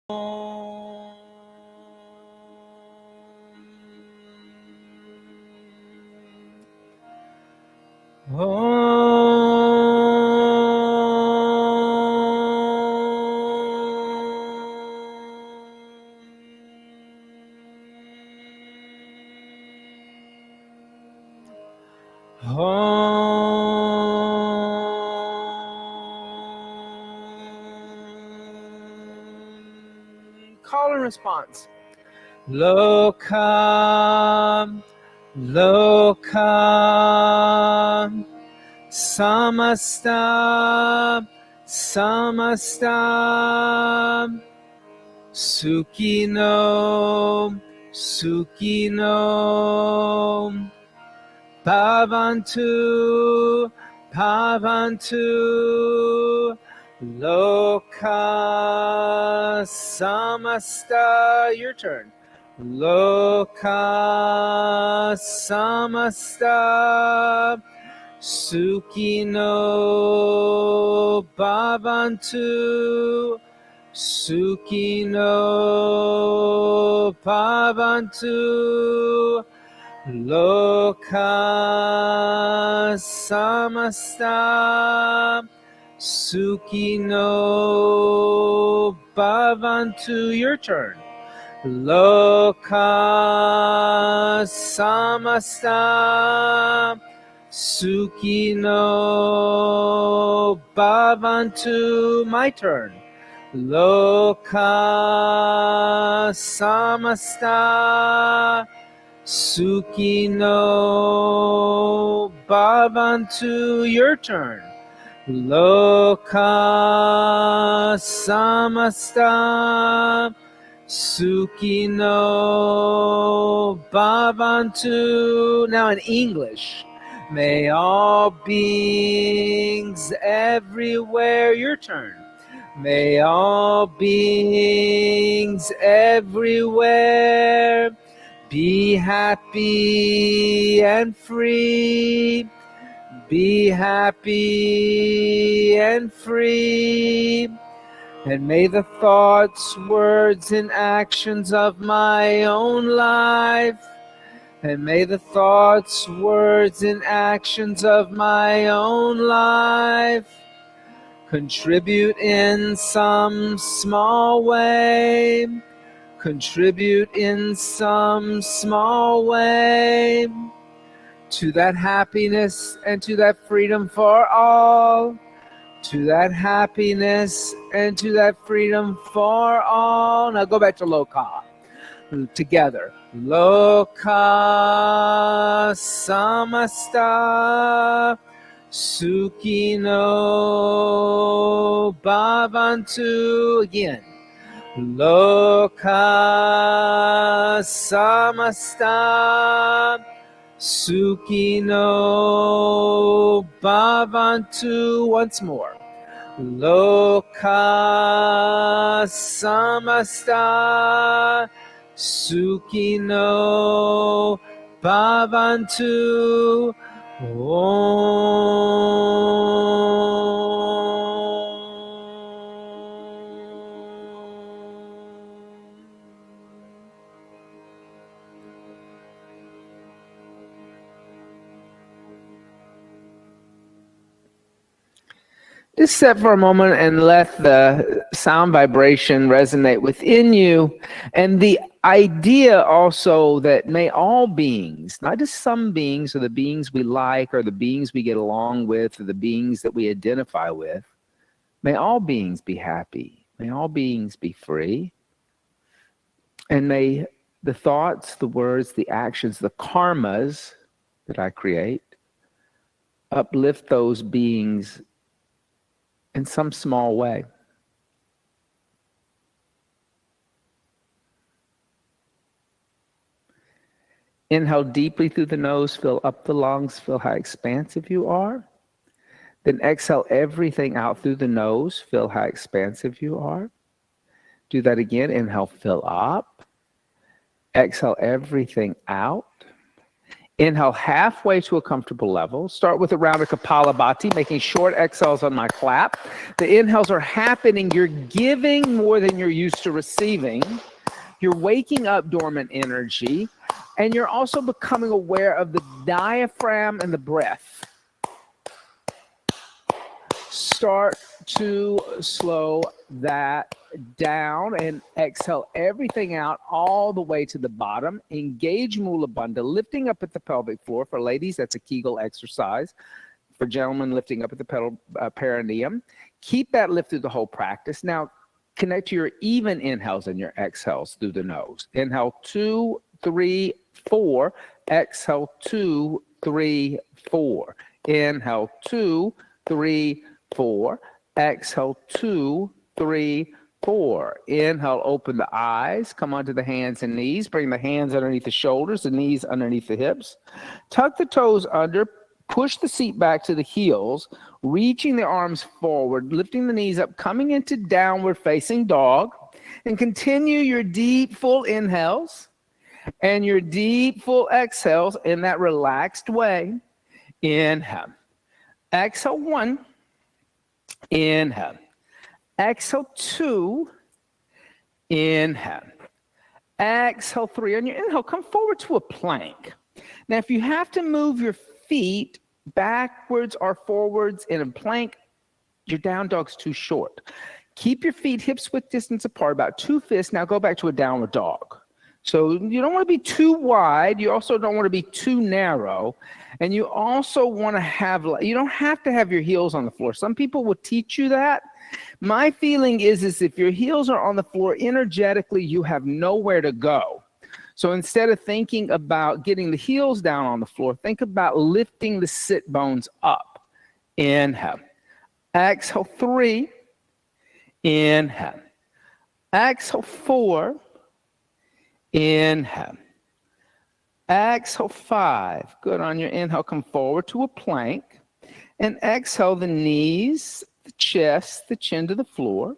Call and response. Lokam, lokam, samasta, samasta, sukhino, sukhino, bhavantu, bhavantu, loka samasta. Your turn. Loka samasta, sukhino bhavantu, sukhino bhavantu, loka samasta, sukhino bhavantu. Your turn. Loka samasta, sukhino bhavantu. My turn. Loka samasta, sukhino bhavantu. Your turn. Loka samasta, sukhino bhavantu. Now in English. May all beings everywhere. Your turn. May all beings everywhere be happy and free. Be happy and free. And may the thoughts, words, and actions of my own life, and may the thoughts, words, and actions of my own life contribute in some small way, contribute in some small way to that happiness and to that freedom for all, to that happiness and to that freedom for all. Now go back to Loka together. Loka samasta, sukhino bhavantu. Again. Loka samasta, sukhino bhavantu. Once more. Loka samasta, sukhino bhavantu. Just sit for a moment and let the sound vibration resonate within you. And the idea also that may all beings, not just some beings or the beings we like or the beings we get along with or the beings that we identify with, may all beings be happy. May all beings be free. And may the thoughts, the words, the actions, the karmas that I create uplift those beings in some small way. Inhale deeply through the nose, fill up the lungs, feel how expansive you are. Then exhale everything out through the nose, feel how expansive you are. Do that again. Inhale, fill up. Exhale everything out. Inhale halfway to a comfortable level. Start with a round of Kapalabhati, making short exhales on my clap. The inhales are happening. You're giving more than you're used to receiving. You're waking up dormant energy, and you're also becoming aware of the diaphragm and the breath. Start to slow that down and exhale everything out all the way to the bottom. Engage Mula Bandha, lifting up at the pelvic floor. For ladies, that's a Kegel exercise. For gentlemen, lifting up at the perineum. Keep that lift through the whole practice. Now, connect to your even inhales and your exhales through the nose. Inhale 2, 3, 4. Exhale 2, 3, 4. Inhale 2, 3, 4. Exhale 2, 3, 4. Inhale, open the eyes, come onto the hands and knees. Bring the hands underneath the shoulders, the knees underneath the hips. Tuck the toes under, push the seat back to the heels, reaching the arms forward, lifting the knees up, coming into downward facing dog. And continue your deep, full inhales and your deep, full exhales in that relaxed way. Inhale. Exhale 1. Inhale. Exhale 2. Inhale. Exhale 3. On your inhale, come forward to a plank. Now, if you have to move your feet backwards or forwards in a plank, your down dog's too short. Keep your feet hips width distance apart, about 2 fists. Now go back to a downward dog. So you don't want to be too wide. You also don't want to be too narrow. And you also want to have, you don't have to have your heels on the floor. Some people will teach you that. My feeling is if your heels are on the floor, energetically, you have nowhere to go. So instead of thinking about getting the heels down on the floor, think about lifting the sit bones up. Inhale. Exhale 3. Inhale. Exhale 4. Inhale. Exhale 5. Good. On your inhale, come forward to a plank. And exhale the knees, the chest, the chin to the floor.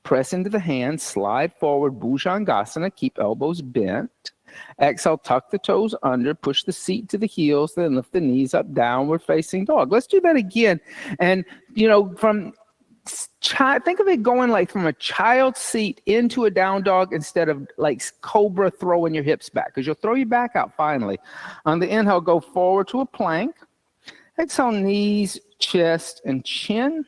Press into the hands, slide forward, Bhujangasana, keep elbows bent. Exhale, tuck the toes under, push the seat to the heels, then lift the knees up, downward facing dog. Let's do that again. And, think of it going like from a child seat into a down dog instead of like cobra throwing your hips back, because you'll throw your back out finally. On the inhale, go forward to a plank. Exhale, knees, chest, and chin.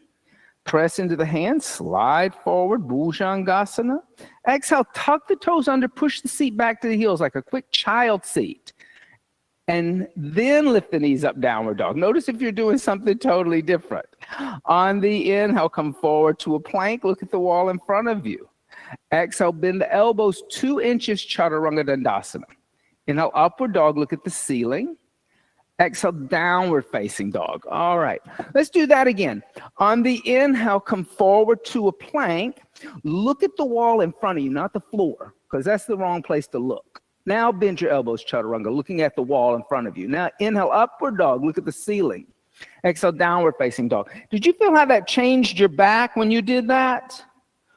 Press into the hands, slide forward, Bhujangasana. Exhale, tuck the toes under, push the seat back to the heels like a quick child seat. And then lift the knees up, downward dog. Notice if you're doing something totally different. On the inhale, come forward to a plank. Look at the wall in front of you. Exhale, bend the elbows 2 inches, Chaturanga Dandasana. Inhale, upward dog, look at the ceiling. Exhale, downward facing dog. All right, let's do that again. On the inhale, come forward to a plank. Look at the wall in front of you, not the floor, because that's the wrong place to look. Now bend your elbows, Chaturanga, looking at the wall in front of you. Now inhale, upward dog, look at the ceiling. Exhale, downward facing dog. Did you feel how that changed your back when you did that?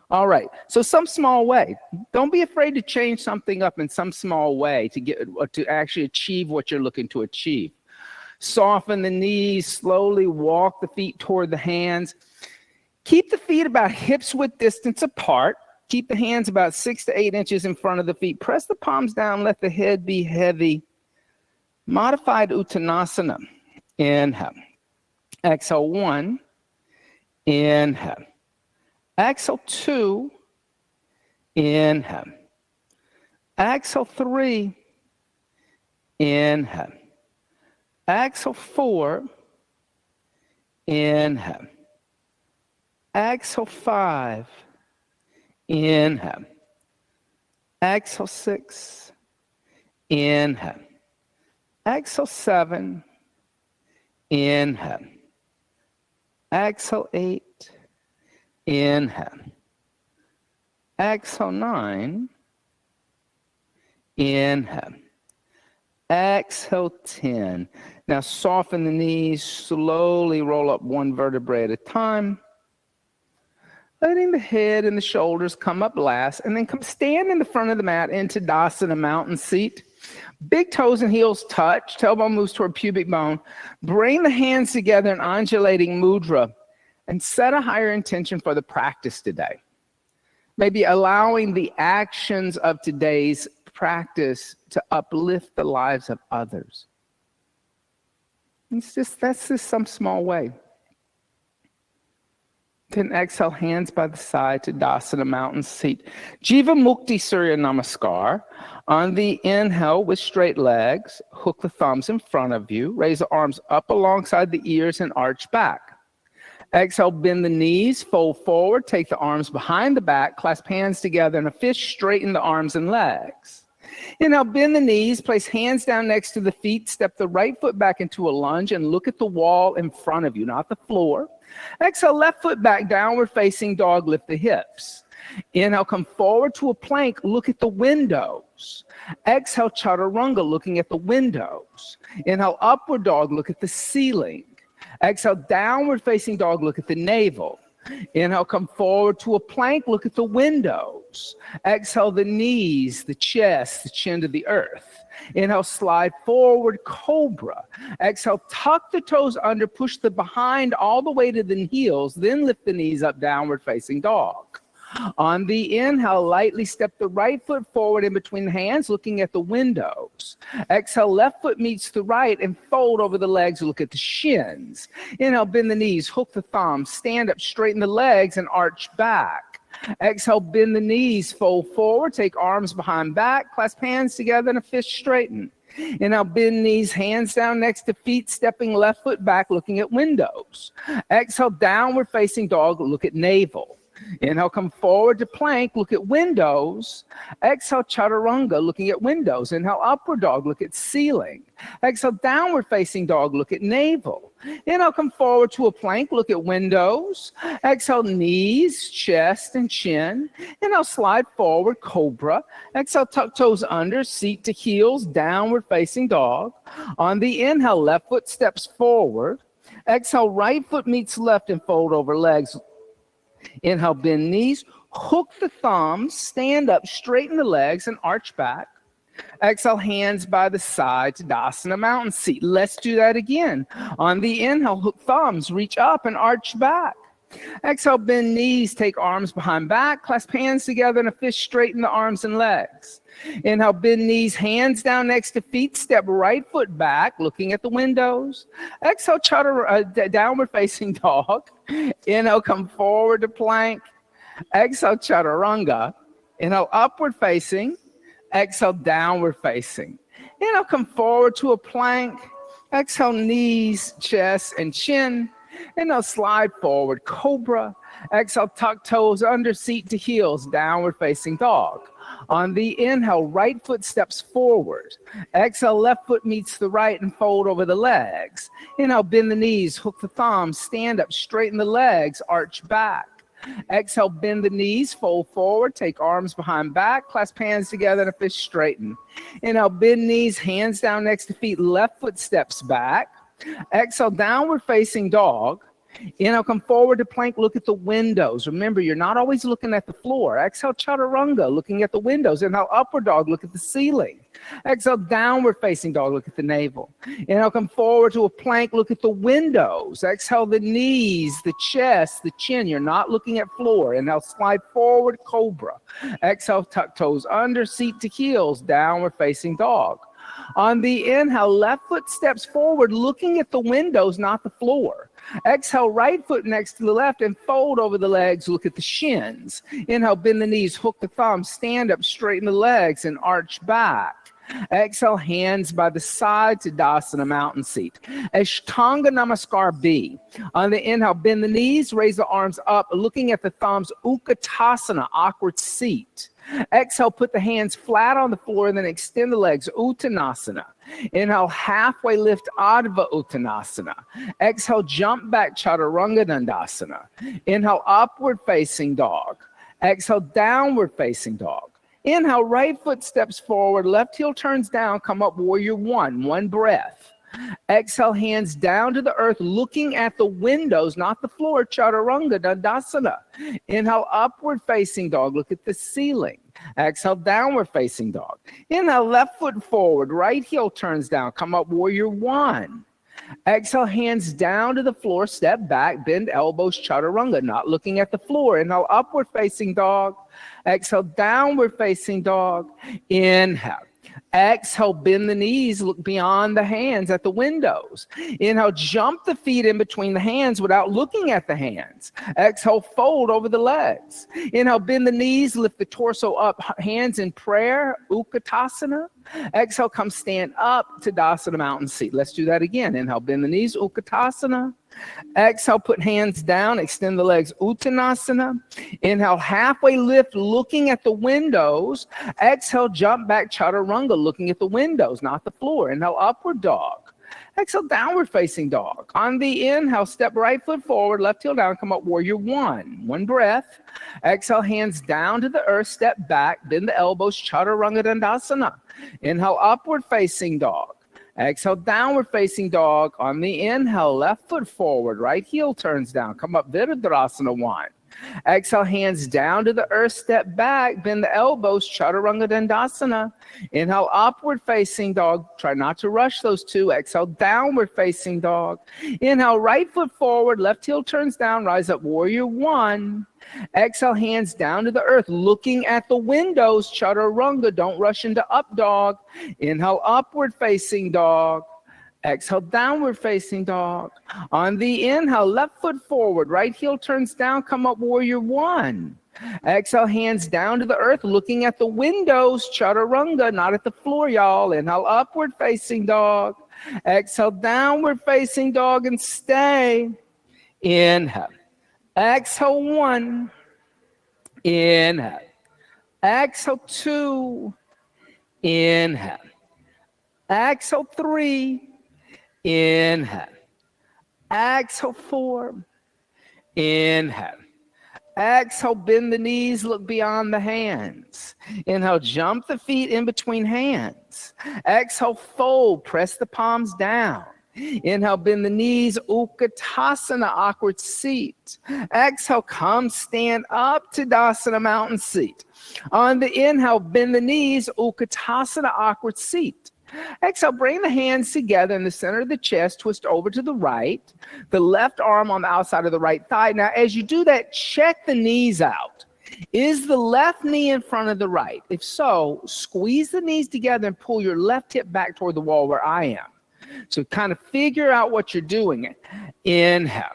All right, so some small way. Don't be afraid to change something up in some small way to actually achieve what you're looking to achieve. Soften the knees, slowly walk the feet toward the hands. Keep the feet about hips width distance apart. Keep the hands about 6 to 8 inches in front of the feet. Press the palms down, let the head be heavy. Modified Uttanasana. Inhale. Exhale 1. Inhale. Exhale 2. Inhale. Exhale 3. Inhale. Exhale 4. Inhale. Exhale 5. Inhale. Exhale 6. Inhale. Exhale 7. Inhale. Exhale 8. Inhale. Exhale 9. Inhale. Exhale 10. Now soften the knees, slowly roll up 1 vertebrae at a time. letting the head and the shoulders come up last, and then come stand in the front of the mat into Tadasana mountain seat. Big toes and heels touch, tailbone moves toward pubic bone. Bring the hands together in undulating mudra and set a higher intention for the practice today. Maybe allowing the actions of today's practice to uplift the lives of others. That's just some small way. Then exhale, hands by the side to Tadasana mountain seat. Jiva Mukti Surya Namaskar. On the inhale with straight legs, hook the thumbs in front of you. Raise the arms up alongside the ears and arch back. Exhale, bend the knees, fold forward, take the arms behind the back, clasp hands together in a fist, straighten the arms and legs. Inhale, bend the knees, place hands down next to the feet, step the right foot back into a lunge and look at the wall in front of you, not the floor. Exhale, left foot back, downward facing dog, lift the hips. Inhale, come forward to a plank, look at the windows. Exhale, chaturanga, looking at the windows. Inhale, upward dog, look at the ceiling. Exhale, downward facing dog, look at the navel. Inhale, come forward to a plank, look at the windows. Exhale, the knees, the chest, the chin to the earth. Inhale, slide forward, cobra. Exhale, tuck the toes under, push the behind all the way to the heels, then lift the knees up, downward facing dog. On the inhale, lightly step the right foot forward in between the hands, looking at the windows. Exhale, left foot meets the right and fold over the legs, look at the shins. Inhale, bend the knees, hook the thumbs, stand up, straighten the legs and arch back. Exhale, bend the knees, fold forward, take arms behind back, clasp hands together in a fist straighten. Inhale, bend knees, hands down next to feet, stepping left foot back, looking at windows. Exhale, downward facing dog, look at navel. Inhale, come forward to plank, look at windows. Exhale, chaturanga, looking at windows. Inhale, upward dog, look at ceiling. Exhale, downward facing dog, look at navel. Inhale, come forward to a plank, look at windows. Exhale, knees, chest, and chin. Inhale, slide forward, cobra. Exhale, tuck toes under, seat to heels, downward facing dog. On the inhale, left foot steps forward. Exhale, right foot meets left and fold over legs. Inhale, bend knees, hook the thumbs, stand up, straighten the legs and arch back. Exhale, hands by the side to Tadasana mountain seat. Let's do that again. On the inhale, hook thumbs, reach up and arch back. Exhale, bend knees, take arms behind back, clasp hands together in a fist, straighten the arms and legs. Inhale, bend knees, hands down next to feet, step right foot back, looking at the windows. Exhale, downward facing dog. Inhale, come forward to plank. Exhale, chaturanga. Inhale, upward facing. Exhale, downward facing. Inhale, come forward to a plank. Exhale, knees, chest, and chin. Inhale, slide forward, cobra. Exhale, tuck toes under, seat to heels, downward facing dog. On the inhale, right foot steps forward. Exhale, left foot meets the right and fold over the legs. Inhale, bend the knees, hook the thumbs, stand up, straighten the legs, arch back. Exhale, bend the knees, fold forward, take arms behind back, clasp hands together in a fist straighten. Inhale, bend knees, hands down next to feet, left foot steps back. Exhale, downward facing dog. Inhale, come forward to plank, look at the windows. Remember, you're not always looking at the floor. Exhale, chaturanga, looking at the windows. Inhale, upward dog, look at the ceiling. Exhale, downward facing dog, look at the navel. Inhale, come forward to a plank, look at the windows. Exhale, the knees, the chest, the chin. You're not looking at floor. Inhale, slide forward, cobra. Exhale, tuck toes under, seat to heels, downward facing dog. On the inhale, left foot steps forward, looking at the windows, not the floor. Exhale, right foot next to the left and fold over the legs, look at the shins. Inhale, bend the knees, hook the thumbs, stand up, straighten the legs and arch back. Exhale, hands by the side to Tadasana mountain seat. Ashtanga Namaskar B. On the inhale, bend the knees, raise the arms up, looking at the thumbs, Utkatasana, awkward seat. Exhale, put the hands flat on the floor and then extend the legs, Uttanasana. Inhale, halfway lift, Adva Uttanasana. Exhale, jump back, Chaturanga Dandasana. Inhale, upward facing dog. Exhale, downward facing dog. Inhale, right foot steps forward, left heel turns down, come up, warrior one breath. Exhale, hands down to the earth, looking at the windows, not the floor, chaturanga dandasana. Inhale, upward facing dog, look at the ceiling. Exhale, downward facing dog. Inhale, left foot forward, right heel turns down, come up, warrior one. Exhale, hands down to the floor, step back, bend elbows, chaturanga, not looking at the floor. Inhale, upward facing dog. Exhale, downward facing dog. Inhale. Exhale, bend the knees, look beyond the hands at the windows. Inhale, jump the feet in between the hands without looking at the hands. Exhale, fold over the legs. Inhale, bend the knees, lift the torso up, hands in prayer, Utkatasana. Exhale, come stand up, Tadasana mountain seat. Let's do that again. Inhale, bend the knees, Utkatasana. Exhale, put hands down, extend the legs, Uttanasana. Inhale, halfway lift, looking at the windows. Exhale, jump back, Chaturanga, looking at the windows, not the floor. Inhale, upward dog. Exhale, downward facing dog. On the inhale, step right foot forward, left heel down, come up, warrior one. One breath. Exhale, hands down to the earth, step back, bend the elbows, Chaturanga Dandasana. Inhale, upward facing dog. Exhale, downward facing dog. On the inhale, left foot forward, right heel turns down. Come up, Virabhadrasana one. Exhale, hands down to the earth, step back, bend the elbows, Chaturanga Dandasana. Inhale, upward facing dog. Try not to rush those two. Exhale, downward facing dog. Inhale, right foot forward, left heel turns down, rise up, warrior one. Exhale, hands down to the earth, looking at the windows, Chaturanga. Don't rush into up dog. Inhale, upward facing dog. Exhale, downward facing dog. On the inhale, left foot forward, right heel turns down, come up, warrior one. Exhale, hands down to the earth, looking at the windows, Chaturanga, not at the floor, y'all. Inhale, upward facing dog. Exhale, downward facing dog, and stay. Inhale. Exhale, one. Inhale. Exhale, two. Inhale. Exhale, three. Inhale. Exhale, four. Inhale. Exhale, bend the knees, look beyond the hands. Inhale, jump the feet in between hands. Exhale, fold, press the palms down. Inhale, bend the knees, Utkatasana, awkward seat. Exhale, come stand up, Tadasana, mountain seat. On the inhale, bend the knees, Utkatasana, awkward seat. Exhale, bring the hands together in the center of the chest, twist over to the right, the left arm on the outside of the right thigh. Now, as you do that, check the knees out. Is the left knee in front of the right? If so, squeeze the knees together and pull your left hip back toward the wall where I am. So kind of figure out what you're doing. Inhale.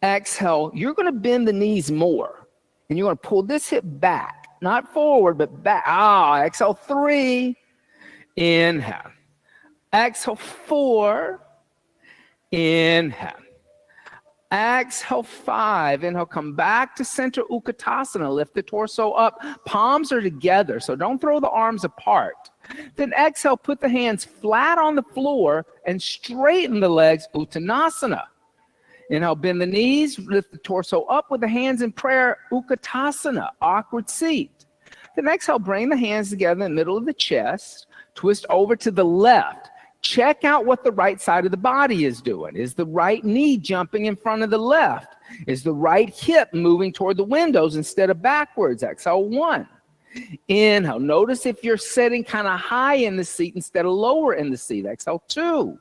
Exhale, you're going to bend the knees more. And you're going to pull this hip back, not forward, but back. Exhale, three. Inhale. Exhale, four. Inhale. Exhale, five. Inhale, come back to center Utkatasana. Lift the torso up. Palms are together, so don't throw the arms apart. Then exhale, put the hands flat on the floor and straighten the legs, Uttanasana. Inhale, bend the knees, lift the torso up with the hands in prayer, Utkatasana, awkward seat. Then exhale, bring the hands together in the middle of the chest. Twist over to the left. Check out what the right side of the body is doing. Is the right knee jumping in front of the left? Is the right hip moving toward the windows instead of backwards? Exhale, one. Inhale. Notice if you're sitting kind of high in the seat instead of lower in the seat. Exhale, two.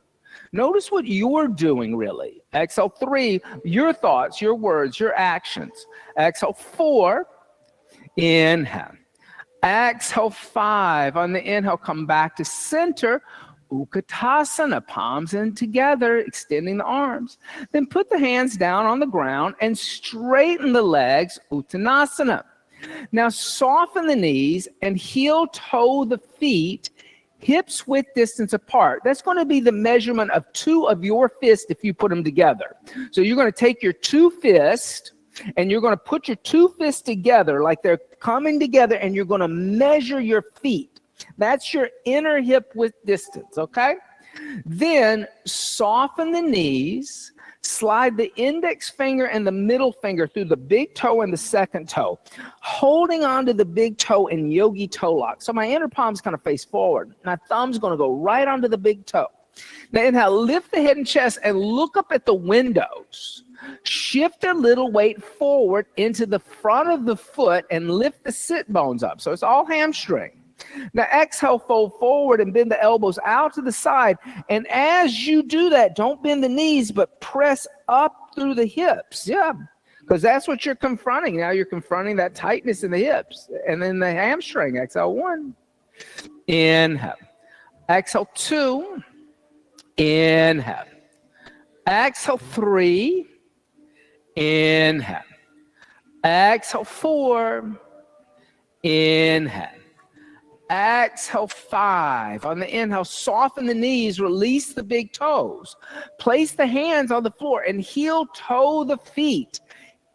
Notice what you're doing, really. Exhale, three. Your thoughts, your words, your actions. Exhale, four. Inhale. Exhale, five. On the inhale, come back to center. Utkatasana, palms in together, extending the arms. Then put the hands down on the ground and straighten the legs, Uttanasana. Now soften the knees and heel toe the feet, hips width distance apart. That's going to be the measurement of two of your fists if you put them together. So you're going to take your two fists and you're going to put your two fists together like they're coming together, and you're going to measure your feet. That's your inner hip width distance, okay? Then soften the knees, slide the index finger and the middle finger through the big toe and the second toe, holding onto the big toe in yogi toe lock. So my inner palm's kind of face forward. My thumb's going to go right onto the big toe. Now inhale, lift the head and chest and look up at the windows. Shift a little weight forward into the front of the foot and lift the sit bones up. So it's all hamstring. Now exhale, fold forward and bend the elbows out to the side. And as you do that, don't bend the knees, but press up through the hips. Yeah, because that's what you're confronting. Now you're confronting that tightness in the hips and then the hamstring. Exhale, 1. Inhale. Exhale, 2. Inhale. Exhale, 3. Inhale. Exhale, 4. Inhale. Exhale, 5. On the inhale, soften the knees, release the big toes. Place the hands on the floor and heel toe the feet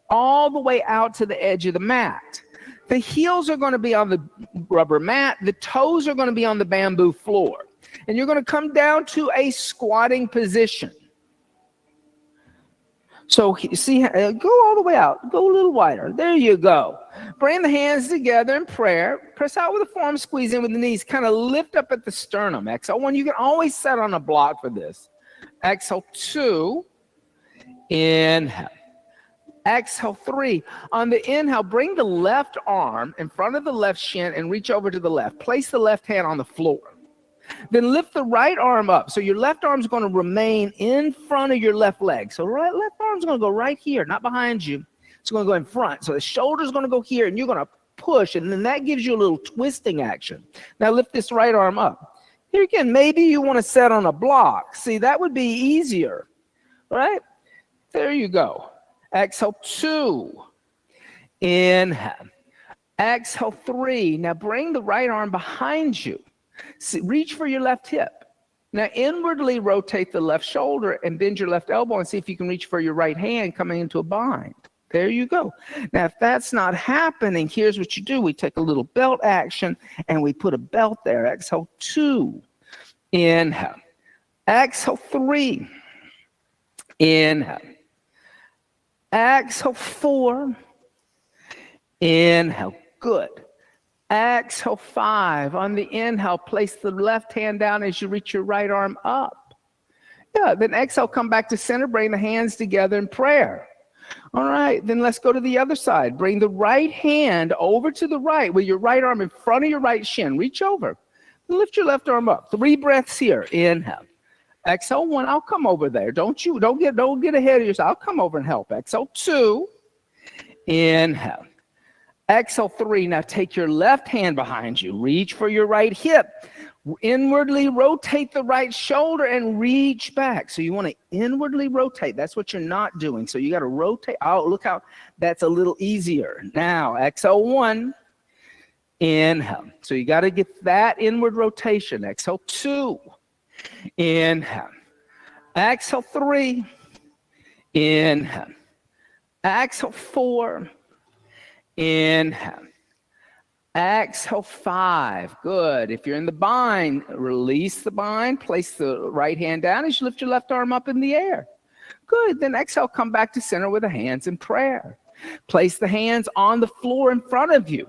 all the way out to the edge of the mat. The heels are going to be on the rubber mat. The toes are going to be on the bamboo floor. And you're going to come down to a squatting position. So see, go all the way out. Go a little wider. There you go. Bring the hands together in prayer. Press out with the forearm, squeeze in with the knees. Kind of lift up at the sternum. Exhale 1. You can always set on a block for this. Exhale 2. Inhale. Exhale 3. On the inhale, bring the left arm in front of the left shin and reach over to the left. Place the left hand on the floor. Then lift the right arm up. So your left arm is going to remain in front of your left leg. So left arm is going to go right here, not behind you. It's going to go in front. So the shoulder is going to go here, and you're going to push, and then that gives you a little twisting action. Now lift this right arm up. Here again, maybe you want to set on a block. See, that would be easier, right? There you go. Exhale 2. Inhale. Exhale 3. Now bring the right arm behind you. See, reach for your left hip. Now inwardly rotate the left shoulder and bend your left elbow and see if you can reach for your right hand coming into a bind. There you go. Now if that's not happening, here's what you do. We take a little belt action and we put a belt there. Exhale 2. Inhale. Exhale 3. Inhale. Exhale 4. Inhale. Good. Exhale 5. On the inhale, place the left hand down as you reach your right arm up. Yeah, then exhale, come back to center, bring the hands together in prayer. All right, then let's go to the other side. Bring the right hand over to the right with your right arm in front of your right shin. Reach over. Lift your left arm up. 3 breaths here. Inhale. Exhale 1. I'll come over there. Don't get ahead of yourself. I'll come over and help. Exhale 2. Inhale. Exhale 3. Now take your left hand behind you. Reach for your right hip. Inwardly rotate the right shoulder and reach back. So you want to inwardly rotate. That's what you're not doing. So you got to rotate. Oh, look how that's a little easier. Now exhale 1. Inhale. So you got to get that inward rotation. Exhale 2. Inhale. Exhale 3. Inhale. Exhale 4. Inhale. Exhale 5. Good. If you're in the bind, release the bind. Place the right hand down as you lift your left arm up in the air. Good. Then exhale, come back to center with the hands in prayer. Place the hands on the floor in front of you.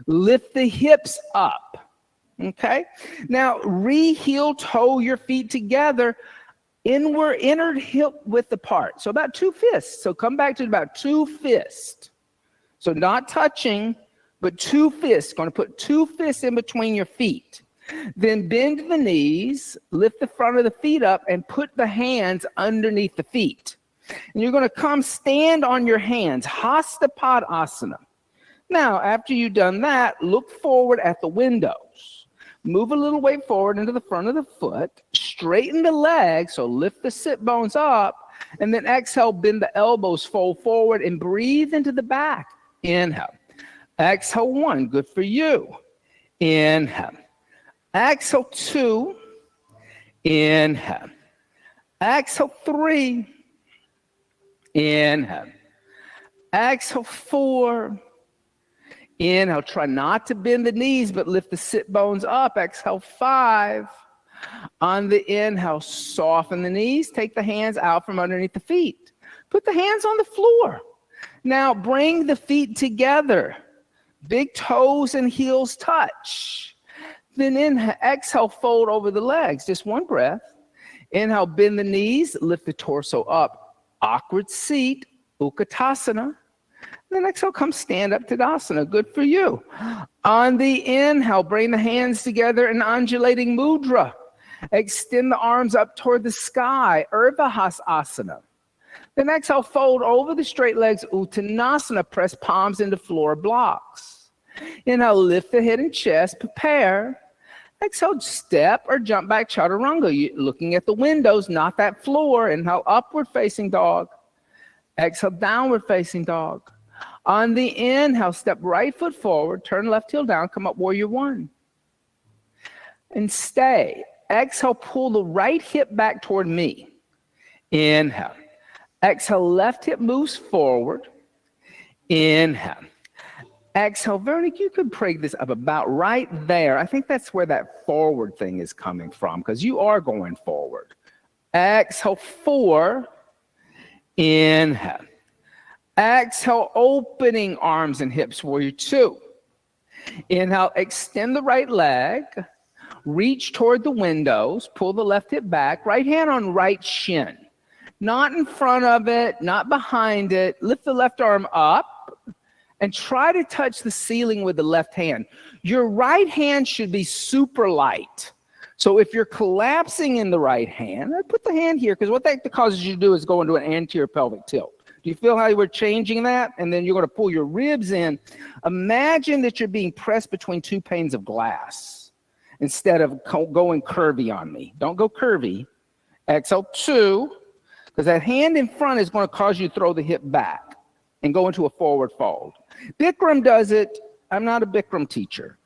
Lift the hips up. Okay. Now heel toe your feet together. Inner hip width apart. So about 2 fists. So come back to about 2 fists. So not touching, but 2 fists. Going to put 2 fists in between your feet. Then bend the knees, lift the front of the feet up, and put the hands underneath the feet. And you're going to come stand on your hands, Hasta Padasana. Now, after you've done that, look forward at the windows. Move a little way forward into the front of the foot. Straighten the legs, so lift the sit bones up. And then exhale, bend the elbows, fold forward, and breathe into the back. Inhale. Exhale 1. Good for you. Inhale. Exhale 2. Inhale. Exhale 3. Inhale. Exhale 4. Inhale. Try not to bend the knees, but lift the sit bones up. Exhale 5. On the inhale, soften the knees. Take the hands out from underneath the feet. Put the hands on the floor. Now bring the feet together. Big toes and heels touch. Then exhale, fold over the legs. Just 1 breath. Inhale, bend the knees, lift the torso up. Awkward seat, Utkatasana. Then exhale, come stand up Tadasana. Good for you. On the inhale, bring the hands together in undulating mudra. Extend the arms up toward the sky, Urdhva Then exhale, fold over the straight legs, Uttanasana. Press palms into floor blocks. Inhale, lift the head and chest, prepare. Exhale, step or jump back, Chaturanga. You're looking at the windows, not that floor. Inhale, upward facing dog. Exhale, downward facing dog. On the inhale, step right foot forward, turn left heel down, come up warrior one. And stay. Exhale, pull the right hip back toward me. Inhale. Exhale, left hip moves forward. Inhale. Exhale, Veronique, you could break this up about right there. I think that's where that forward thing is coming from, because you are going forward. Exhale, 4. Inhale. Exhale, opening arms and hips, warrior 2. Inhale, extend the right leg. Reach toward the windows. Pull the left hip back. Right hand on right shin. Not in front of it, not behind it. Lift the left arm up. And try to touch the ceiling with the left hand. Your right hand should be super light. So if you're collapsing in the right hand, I put the hand here, because what that causes you to do is go into an anterior pelvic tilt. Do you feel how we're changing that? And then you're going to pull your ribs in. Imagine that you're being pressed between 2 panes of glass instead of going curvy on me. Don't go curvy. Exhale, 2, because that hand in front is going to cause you to throw the hip back and go into a forward fold. Bikram does it. I'm not a Bikram teacher.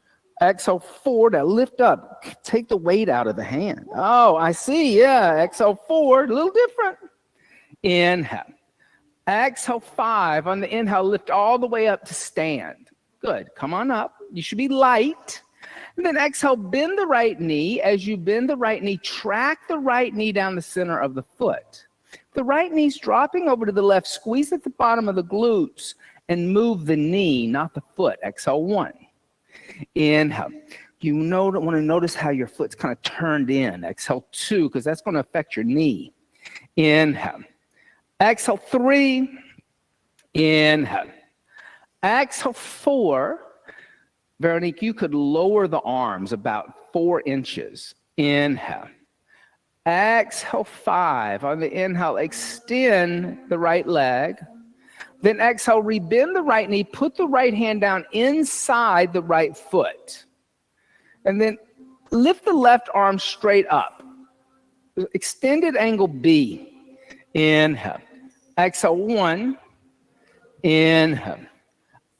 Exhale, 4, now lift up. Take the weight out of the hand. Oh, I see, yeah. Exhale, 4, a little different. Inhale. Exhale, 5. On the inhale, lift all the way up to stand. Good, come on up. You should be light. And then exhale, bend the right knee. As you bend the right knee, track the right knee down the center of the foot. The right knee's dropping over to the left. Squeeze at the bottom of the glutes and move the knee, not the foot. Exhale, 1. Inhale. You want to notice how your foot's kind of turned in. Exhale, 2, because that's going to affect your knee. Inhale. Exhale, 3. Inhale. Exhale, 4. Veronique, you could lower the arms about 4 inches. Inhale. Exhale, 5. On the inhale, extend the right leg. Then exhale, rebend the right knee. Put the right hand down inside the right foot. And then lift the left arm straight up. Extended angle B. Inhale. Exhale, 1. Inhale.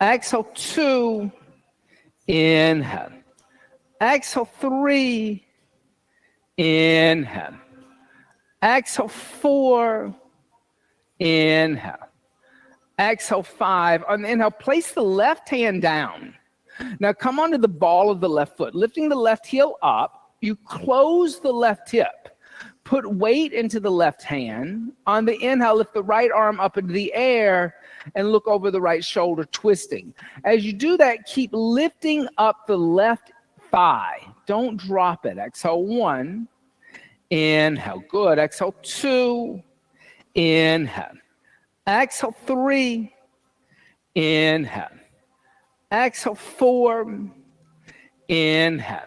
Exhale, 2. Inhale. Exhale, 3. Inhale. Exhale, 4. Inhale. Exhale, 5. On the inhale, place the left hand down. Now come onto the ball of the left foot. Lifting the left heel up, you close the left hip. Put weight into the left hand. On the inhale, lift the right arm up into the air and look over the right shoulder, twisting. As you do that, keep lifting up the left thigh. Don't drop it. Exhale, 1. Inhale. Good. Exhale, 2. Inhale. Exhale, 3. Inhale. Exhale, 4. Inhale.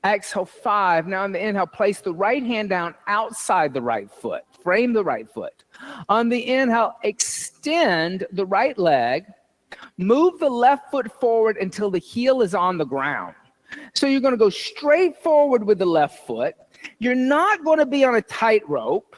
Exhale, 5. Now on the inhale, place the right hand down outside the right foot. Frame the right foot. On the inhale, extend the right leg. Move the left foot forward until the heel is on the ground. So you're going to go straight forward with the left foot. You're not going to be on a tightrope,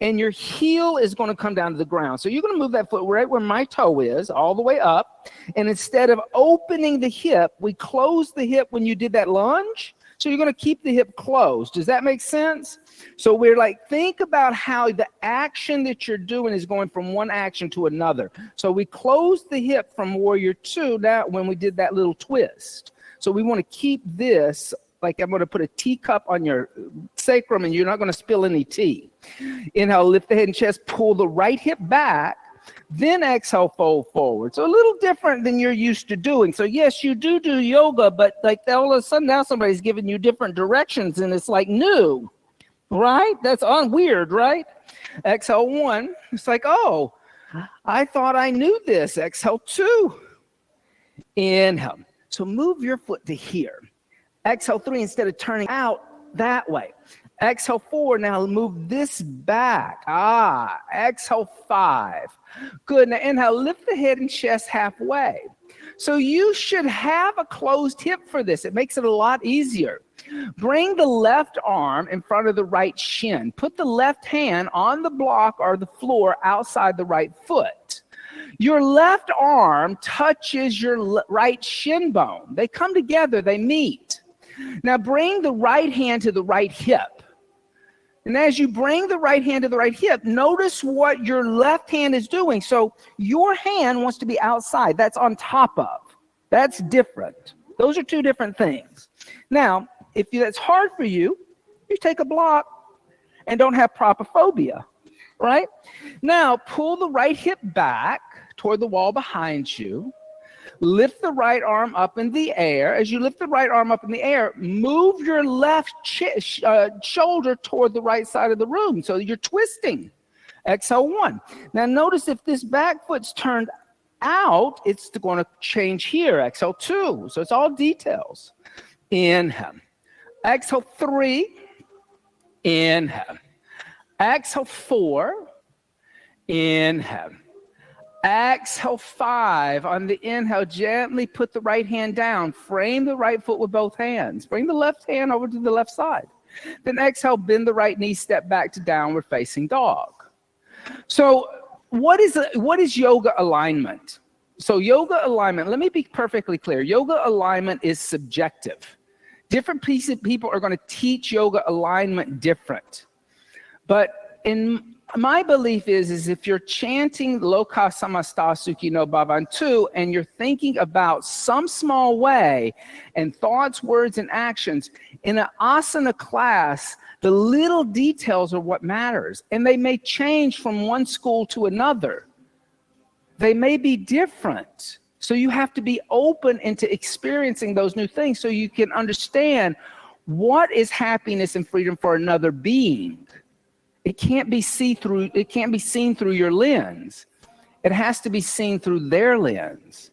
and your heel is going to come down to the ground. So you're going to move that foot right where my toe is, all the way up. And instead of opening the hip, we closed the hip when you did that lunge. So you're going to keep the hip closed. Does that make sense? So we're like, think about how the action that you're doing is going from one action to another. So we closed the hip from warrior 2 now when we did that little twist. So we want to keep this, like I'm going to put a teacup on your sacrum and you're not going to spill any tea. Inhale, lift the head and chest, pull the right hip back, then exhale, fold forward. So a little different than you're used to doing. So yes, you do yoga, but like all of a sudden now somebody's giving you different directions and it's like new. right? That's weird, right? Exhale 1, it's like, oh, I thought I knew this. Exhale 2, inhale. So move your foot to here. Exhale 3, instead of turning out that way. Exhale 4, now move this back. Exhale 5. Good, now inhale, lift the head and chest halfway. So you should have a closed hip for this. It makes it a lot easier. Bring the left arm in front of the right shin. Put the left hand on the block or the floor outside the right foot. Your left arm touches your right shin bone. They come together, they meet. Now bring the right hand to the right hip. And as you bring the right hand to the right hip, notice what your left hand is doing. So your hand wants to be outside. That's on top of. That's different. Those are two different things. Now, if that's hard for you, you take a block and don't have propophobia, right? Now, pull the right hip back toward the wall behind you. Lift the right arm up in the air. As you lift the right arm up in the air, move your left shoulder toward the right side of the room. So you're twisting. Exhale 1. Now notice if this back foot's turned out, it's going to change here. Exhale 2. So it's all details. Inhale. Exhale 3. Inhale. Exhale 4. Inhale. Exhale 5. On the inhale, gently put the right hand down. Frame the right foot with both hands. Bring the left hand over to the left side. Then exhale, bend the right knee, step back to downward facing dog. So what is yoga alignment? So yoga alignment, let me be perfectly clear. Yoga alignment is subjective. Different people are going to teach yoga alignment different. But in my belief is if you're chanting Loka Samasta Sukhino Bhavantu and you're thinking about some small way and thoughts, words, and actions, in an asana class, the little details are what matters. And they may change from one school to another. They may be different. So you have to be open into experiencing those new things so you can understand what is happiness and freedom for another being. It can't be seen through your lens. It has to be seen through their lens.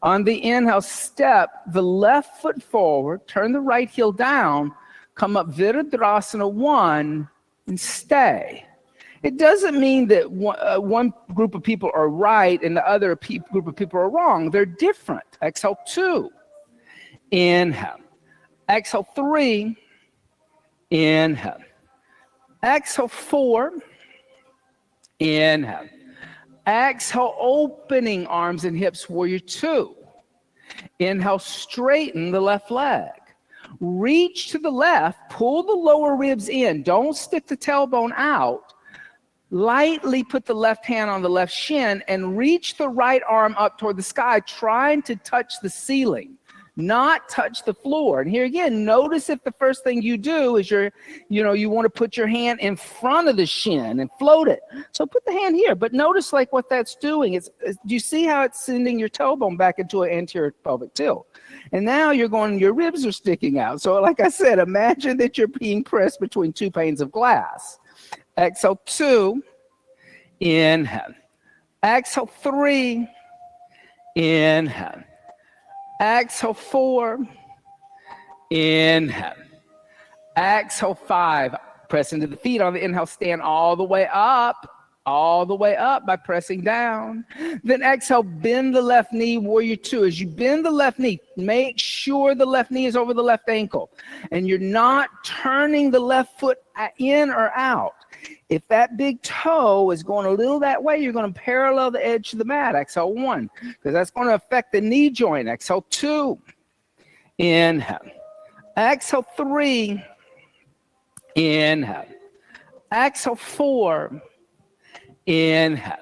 On the inhale, step the left foot forward, turn the right heel down, come up Virabhadrasana 1, and stay. It doesn't mean that one group of people are right and the other group of people are wrong. They're different. Exhale 2. Inhale. Exhale 3. Inhale. Exhale 4. Inhale. Exhale, opening arms and hips, warrior 2. Inhale, straighten the left leg. Reach to the left, pull the lower ribs in. Don't stick the tailbone out. Lightly put the left hand on the left shin and reach the right arm up toward the sky, trying to touch the ceiling, not touch the floor. And here again, notice if the first thing you do is you want to put your hand in front of the shin and float it. So put the hand here, but notice like what that's doing. Do you see how it's sending your tailbone back into an anterior pelvic tilt? And now your ribs are sticking out. So like I said, imagine that you're being pressed between two panes of glass. Exhale 2, inhale. Exhale 3, inhale. Exhale 4, inhale. Exhale 5, press into the feet on the inhale, stand all the way up by pressing down. Then exhale, bend the left knee, warrior 2. As you bend the left knee, make sure the left knee is over the left ankle and you're not turning the left foot in or out. If that big toe is going a little that way, you're going to parallel the edge of the mat. Exhale 1, because that's going to affect the knee joint. Exhale 2, inhale. Exhale 3, inhale. Exhale 4, inhale.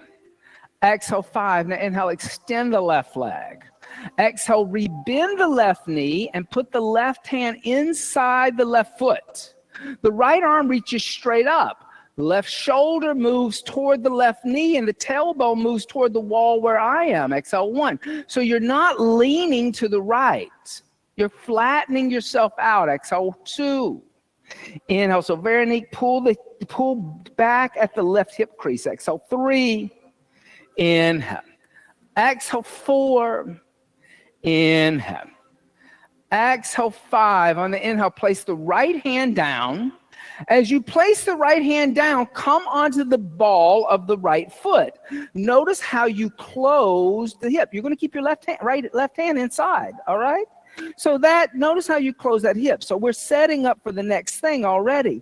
Exhale 5. Now inhale, extend the left leg. Exhale, rebend the left knee and put the left hand inside the left foot. The right arm reaches straight up. The left shoulder moves toward the left knee and the tailbone moves toward the wall where I am. Exhale 1. So you're not leaning to the right. You're flattening yourself out. Exhale 2. Inhale, so very neat. Pull back at the left hip crease. Exhale, 3. Inhale. Exhale, 4. Inhale. Exhale, 5. On the inhale, place the right hand down. As you place the right hand down, come onto the ball of the right foot. Notice how you close the hip. You're going to keep your left hand inside, all right? So notice how you close that hip. So we're setting up for the next thing already.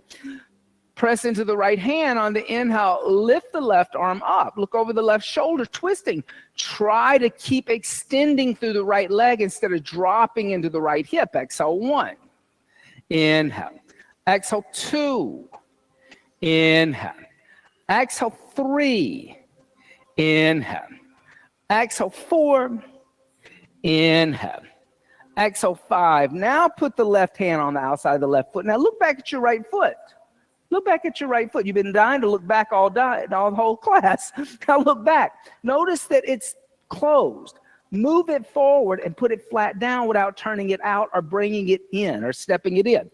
Press into the right hand. On the inhale, lift the left arm up. Look over the left shoulder, twisting. Try to keep extending through the right leg instead of dropping into the right hip. Exhale, 1. Inhale. Exhale, 2. Inhale. Exhale, 3. Inhale. Exhale, 4. Inhale. Exhale, 5. Now put the left hand on the outside of the left foot. Now look back at your right foot. Look back at your right foot. You've been dying to look back all the whole class. Now look back. Notice that it's closed. Move it forward and put it flat down without turning it out or bringing it in or stepping it in.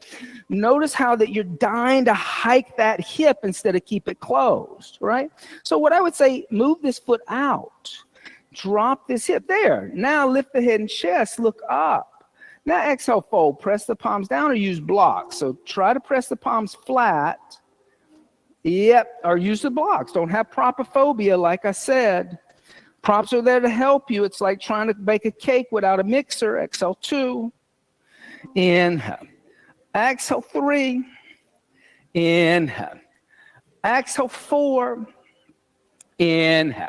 Notice how that you're dying to hike that hip instead of keep it closed, right? So what I would say, move this foot out. Drop this hip there. Now lift the head and chest, look up. Now exhale, fold, press the palms down or use blocks. So try to press the palms flat. Yep, or use the blocks. Don't have propophobia, like I said. Props are there to help you. It's like trying to bake a cake without a mixer. Exhale, 2. Inhale. Exhale, 3. Inhale. Exhale, 4. Inhale.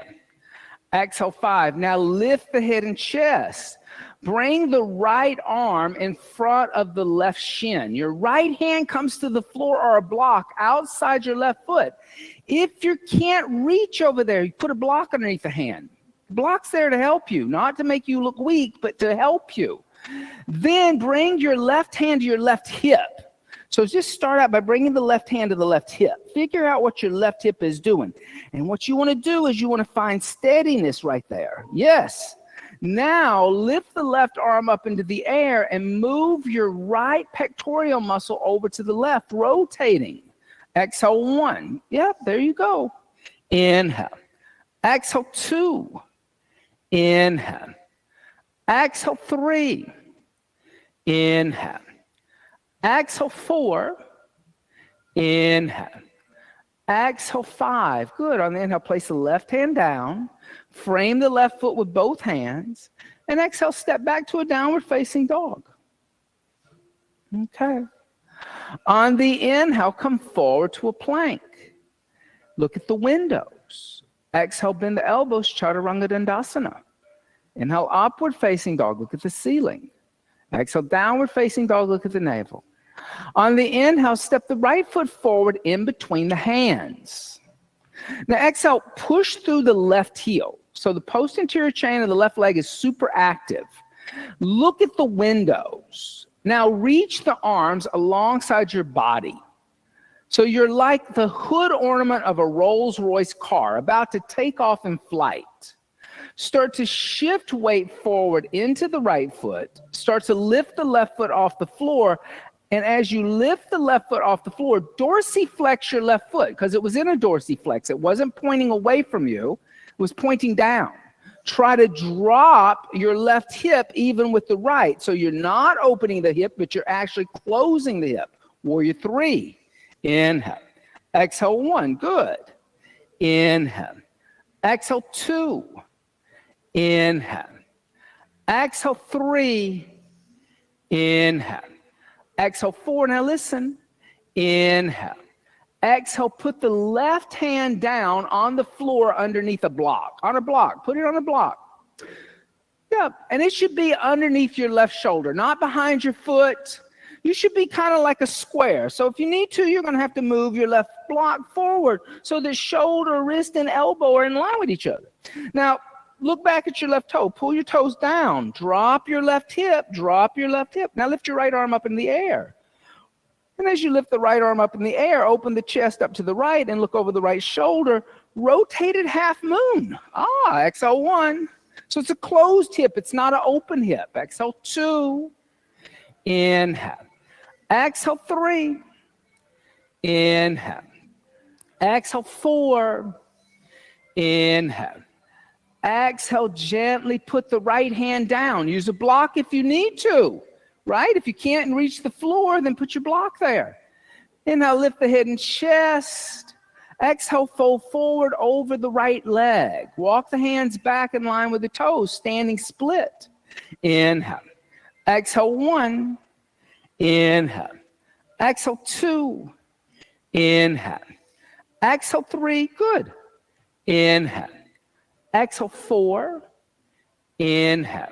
Exhale, 5. Now lift the head and chest. Bring the right arm in front of the left shin. Your right hand comes to the floor or a block outside your left foot. If you can't reach over there, you put a block underneath the hand. The block's there to help you, not to make you look weak, but to help you. Then bring your left hand to your left hip. So just start out by bringing the left hand to the left hip. Figure out what your left hip is doing. And what you want to do is you want to find steadiness right there. Yes. Now lift the left arm up into the air and move your right pectoral muscle over to the left, rotating. Exhale, 1. Yep, there you go. Inhale. Exhale, 2. Inhale. Exhale, 3. Inhale. Exhale, 4. Inhale. Exhale, 5. Good. On the inhale, place the left hand down. Frame the left foot with both hands. And exhale, step back to a downward facing dog. Okay. On the inhale, come forward to a plank. Look at the windows. Exhale, bend the elbows, Chaturanga Dandasana. Inhale, upward facing dog. Look at the ceiling. Exhale, downward facing dog. Look at the navel. On the inhale, step the right foot forward in between the hands. Now exhale, push through the left heel. So the post-anterior chain of the left leg is super active. Look at the windows. Now reach the arms alongside your body. So you're like the hood ornament of a Rolls-Royce car about to take off in flight. Start to shift weight forward into the right foot. Start to lift the left foot off the floor. And as you lift the left foot off the floor, dorsiflex your left foot, because it was in a dorsiflex. It wasn't pointing away from you. It was pointing down. Try to drop your left hip even with the right. So you're not opening the hip, but you're actually closing the hip. Warrior 3. Inhale. Exhale, 1. Good. Inhale. Exhale, 2. Inhale. Exhale, 3. Inhale. Exhale, 4. Now listen. Inhale. Exhale, put the left hand down on the floor underneath a block. On a block. Put it on a block. Yeah, and it should be underneath your left shoulder, not behind your foot. You should be kind of like a square. So if you need to, you're going to have to move your left block forward so that shoulder, wrist, and elbow are in line with each other. Now, look back at your left toe. Pull your toes down. Drop your left hip. Drop your left hip. Now lift your right arm up in the air. And as you lift the right arm up in the air, open the chest up to the right and look over the right shoulder. Rotated half moon. Exhale, 1. So it's a closed hip. It's not an open hip. Exhale, 2. Inhale. Exhale, 3. Inhale. Exhale, 4. Inhale. Exhale, gently put the right hand down. Use a block if you need to, right? If you can't reach the floor, then put your block there. Inhale, lift the head and chest. Exhale, fold forward over the right leg. Walk the hands back in line with the toes, standing split. Inhale. Exhale, 1. Inhale. Exhale, 2. Inhale. Exhale, 3. Good. Inhale. Exhale, 4. Inhale.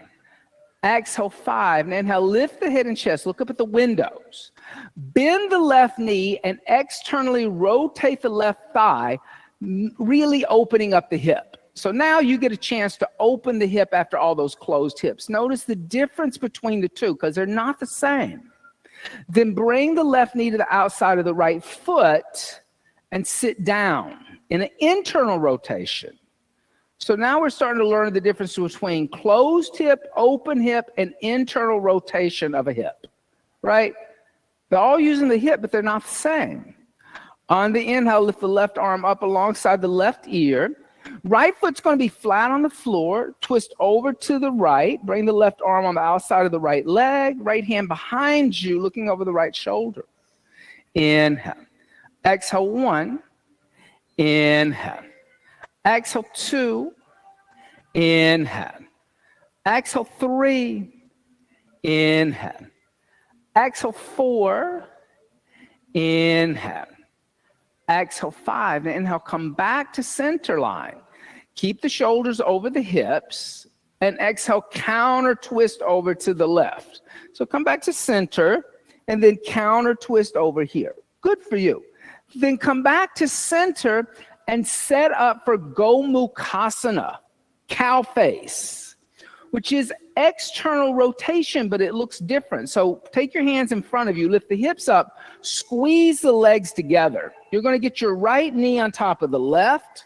Exhale, 5. And inhale, lift the head and chest. Look up at the windows. Bend the left knee and externally rotate the left thigh, really opening up the hip. So now you get a chance to open the hip after all those closed hips. Notice the difference between the two because they're not the same. Then bring the left knee to the outside of the right foot and sit down in an internal rotation. So now we're starting to learn the difference between closed hip, open hip, and internal rotation of a hip, right? They're all using the hip, but they're not the same. On the inhale, lift the left arm up alongside the left ear. Right foot's going to be flat on the floor. Twist over to the right. Bring the left arm on the outside of the right leg. Right hand behind you, looking over the right shoulder. Inhale. Exhale, 1. Inhale. Exhale, 2. Inhale. Exhale, 3. Inhale. Exhale, 4. Inhale. Exhale, 5. Now inhale, come back to center line. Keep the shoulders over the hips. And exhale, counter twist over to the left. So come back to center and then counter twist over here. Good for you. Then come back to center and set up for Gomukhasana, cow face, which is external rotation, but it looks different. So take your hands in front of you, lift the hips up, squeeze the legs together. You're going to get your right knee on top of the left.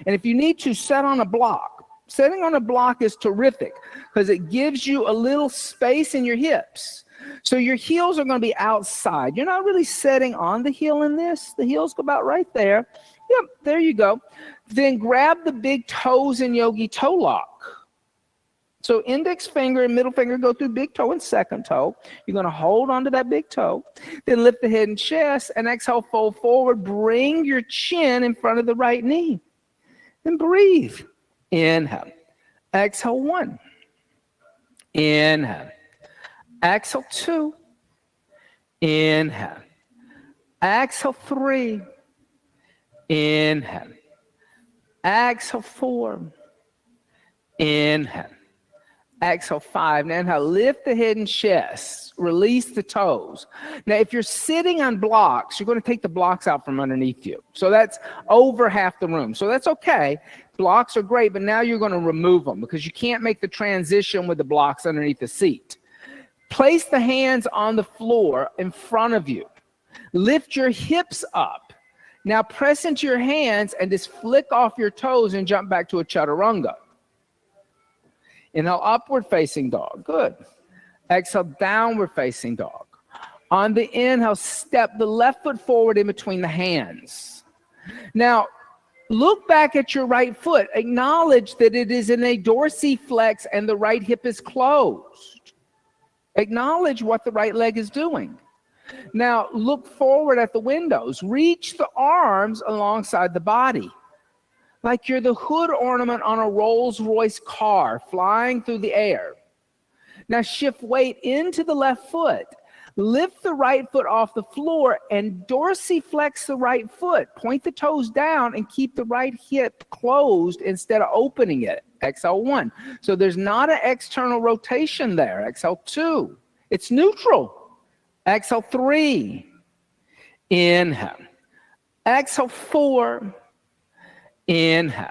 And if you need to, set on a block. Setting on a block is terrific because it gives you a little space in your hips. So your heels are going to be outside. You're not really setting on the heel in this. The heels go about right there. Yep, there you go. Then grab the big toes in yogi toe lock. So index finger and middle finger go through big toe and second toe. You're going to hold onto that big toe. Then lift the head and chest and exhale, fold forward. Bring your chin in front of the right knee. Then breathe. Inhale. Exhale, 1. Inhale. Exhale, 2. Inhale. Exhale, 3. Inhale. Exhale, 4. Inhale. Exhale, 5. Now inhale, lift the head and chest. Release the toes. Now, if you're sitting on blocks, you're going to take the blocks out from underneath you. So that's over half the room. So that's okay. Blocks are great, but now you're going to remove them because you can't make the transition with the blocks underneath the seat. Place the hands on the floor in front of you. Lift your hips up. Now press into your hands and just flick off your toes and jump back to a chaturanga. Inhale, upward facing dog. Good. Exhale, downward facing dog. On the inhale, step the left foot forward in between the hands. Now, look back at your right foot. Acknowledge that it is in a dorsiflex and the right hip is closed. Acknowledge what the right leg is doing. Now, look forward at the windows. Reach the arms alongside the body, like you're the hood ornament on a Rolls-Royce car flying through the air. Now, shift weight into the left foot. Lift the right foot off the floor and dorsiflex the right foot. Point the toes down and keep the right hip closed instead of opening it. Exhale, 1. So there's not an external rotation there. Exhale, 2. It's neutral. Exhale, 3. Inhale. Exhale, 4. Inhale.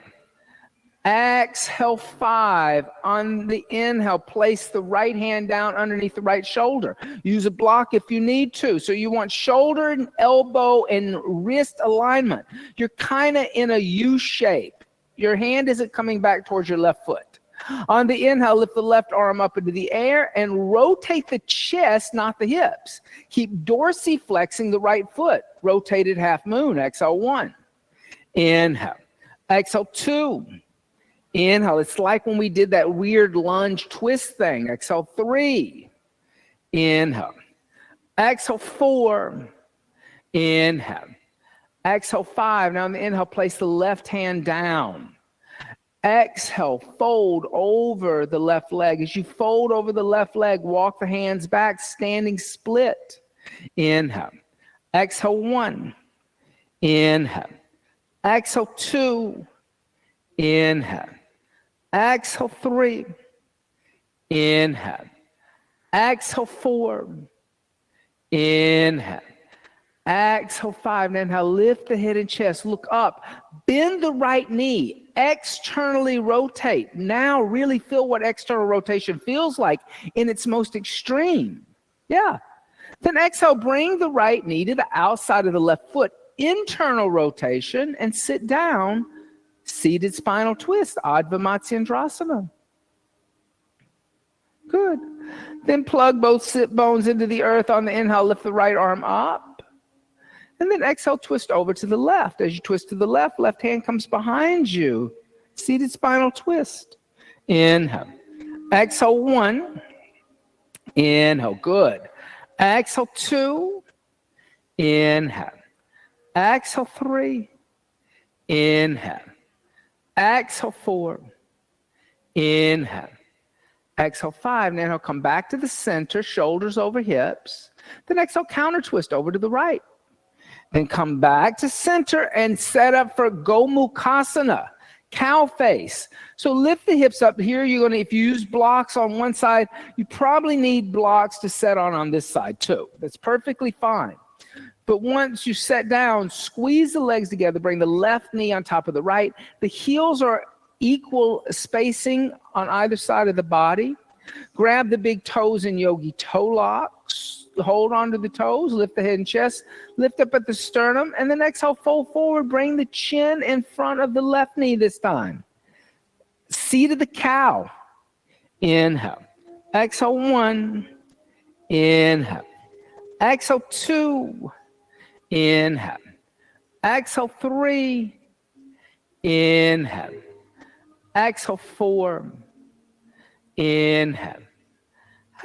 Exhale, 5. On the inhale, place the right hand down underneath the right shoulder. Use a block if you need to. So you want shoulder and elbow and wrist alignment. You're kind of in a U shape. Your hand isn't coming back towards your left foot. On the inhale, lift the left arm up into the air and rotate the chest, not the hips. Keep dorsiflexing the right foot. Rotated half moon. Exhale, 1. Inhale. Exhale, 2. Inhale. It's like when we did that weird lunge twist thing. Exhale, 3. Inhale. Exhale, 4. Inhale. Exhale, 5. Now on the inhale, place the left hand down. Exhale, fold over the left leg. As you fold over the left leg, walk the hands back, standing split. Inhale. Exhale, 1. Inhale. Exhale, 2. Inhale. Exhale, 3. Inhale. Exhale, 4. Inhale. Exhale, 5. Inhale, lift the head and chest. Look up. Bend the right knee. Externally rotate. Now really feel what external rotation feels like in its most extreme. Yeah. Then exhale, bring the right knee to the outside of the left foot. Internal rotation and sit down. Seated spinal twist. Adva Matsyendrasana. Good. Then plug both sit bones into the earth. On the inhale, lift the right arm up. And then exhale, twist over to the left. As you twist to the left, left hand comes behind you. Seated spinal twist. Inhale. Exhale, 1. Inhale. Good. Exhale, 2. Inhale. Exhale, 3. Inhale. Exhale, 4. Inhale. Exhale, 5. Now come back to the center, shoulders over hips. Then exhale, counter twist over to the right. Then come back to center and set up for Gomukhasana, cow face. So lift the hips up here. You're going to, if you use blocks on one side, you probably need blocks to set on this side too. That's perfectly fine. But once you set down, squeeze the legs together, bring the left knee on top of the right. The heels are equal spacing on either side of the body. Grab the big toes in yogi toe locks. Hold on to the toes, lift the head and chest, lift up at the sternum, and then exhale, fold forward, bring the chin in front of the left knee this time. Seat of the cow. Inhale. Exhale, 1. Inhale. Exhale, 2. Inhale. Exhale, 3. Inhale. Exhale, 4. Inhale.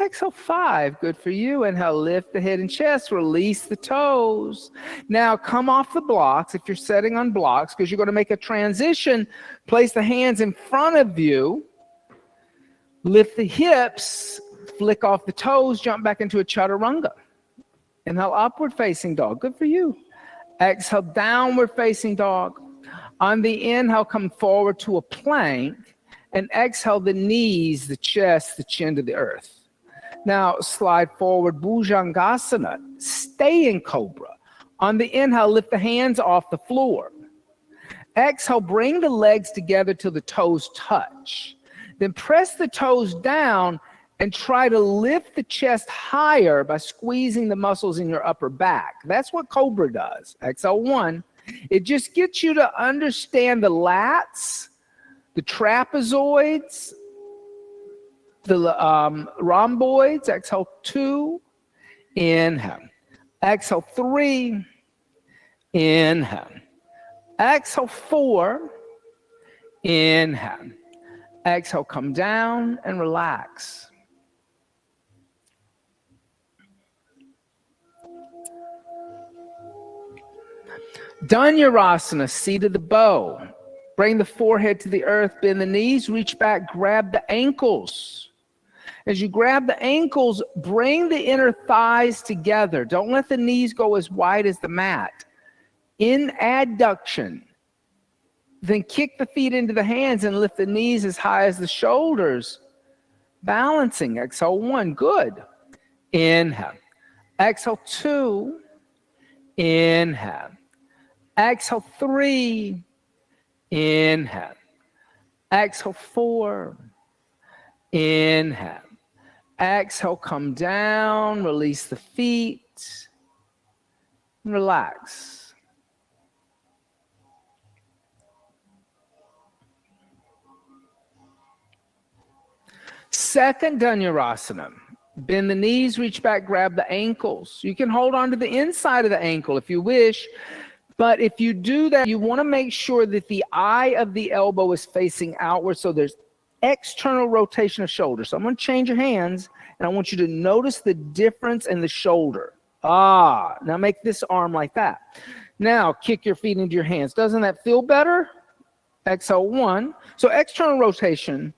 Exhale, 5. Good for you. Inhale, lift the head and chest, release the toes. Now come off the blocks if you're setting on blocks, because you're going to make a transition. Place the hands in front of you. Lift the hips, flick off the toes, jump back into a chaturanga. Inhale, upward facing dog. Good for you. Exhale, downward facing dog. On the inhale, come forward to a plank, and exhale the knees, the chest, the chin to the earth. Now slide forward, Bhujangasana. Stay in cobra. On the inhale, lift the hands off the floor. Exhale, bring the legs together till the toes touch. Then press the toes down and try to lift the chest higher by squeezing the muscles in your upper back. That's what cobra does. Exhale, 1. It just gets you to understand the lats, the trapezoids, the rhomboids. Exhale, 2. Inhale. Exhale, 3. Inhale. Exhale, 4. Inhale. Exhale, come down and relax. Dhanurasana, seat of the bow. Bring the forehead to the earth, bend the knees, reach back, grab the ankles. As you grab the ankles, bring the inner thighs together. Don't let the knees go as wide as the mat. In adduction. Then kick the feet into the hands and lift the knees as high as the shoulders. Balancing. Exhale, 1. Good. Inhale. Exhale, 2. Inhale. Exhale, 3. Inhale. Exhale, 4. Inhale. Exhale, come down, release the feet, relax. Second Dhanurasana. Bend the knees, reach back, grab the ankles. You can hold on to the inside of the ankle if you wish. But if you do that, you want to make sure that the eye of the elbow is facing outward, so there's external rotation of shoulder. So I'm going to change your hands, and I want you to notice the difference in the shoulder. Now make this arm like that. Now kick your feet into your hands. Doesn't that feel better? Exhale, 1. So external rotation.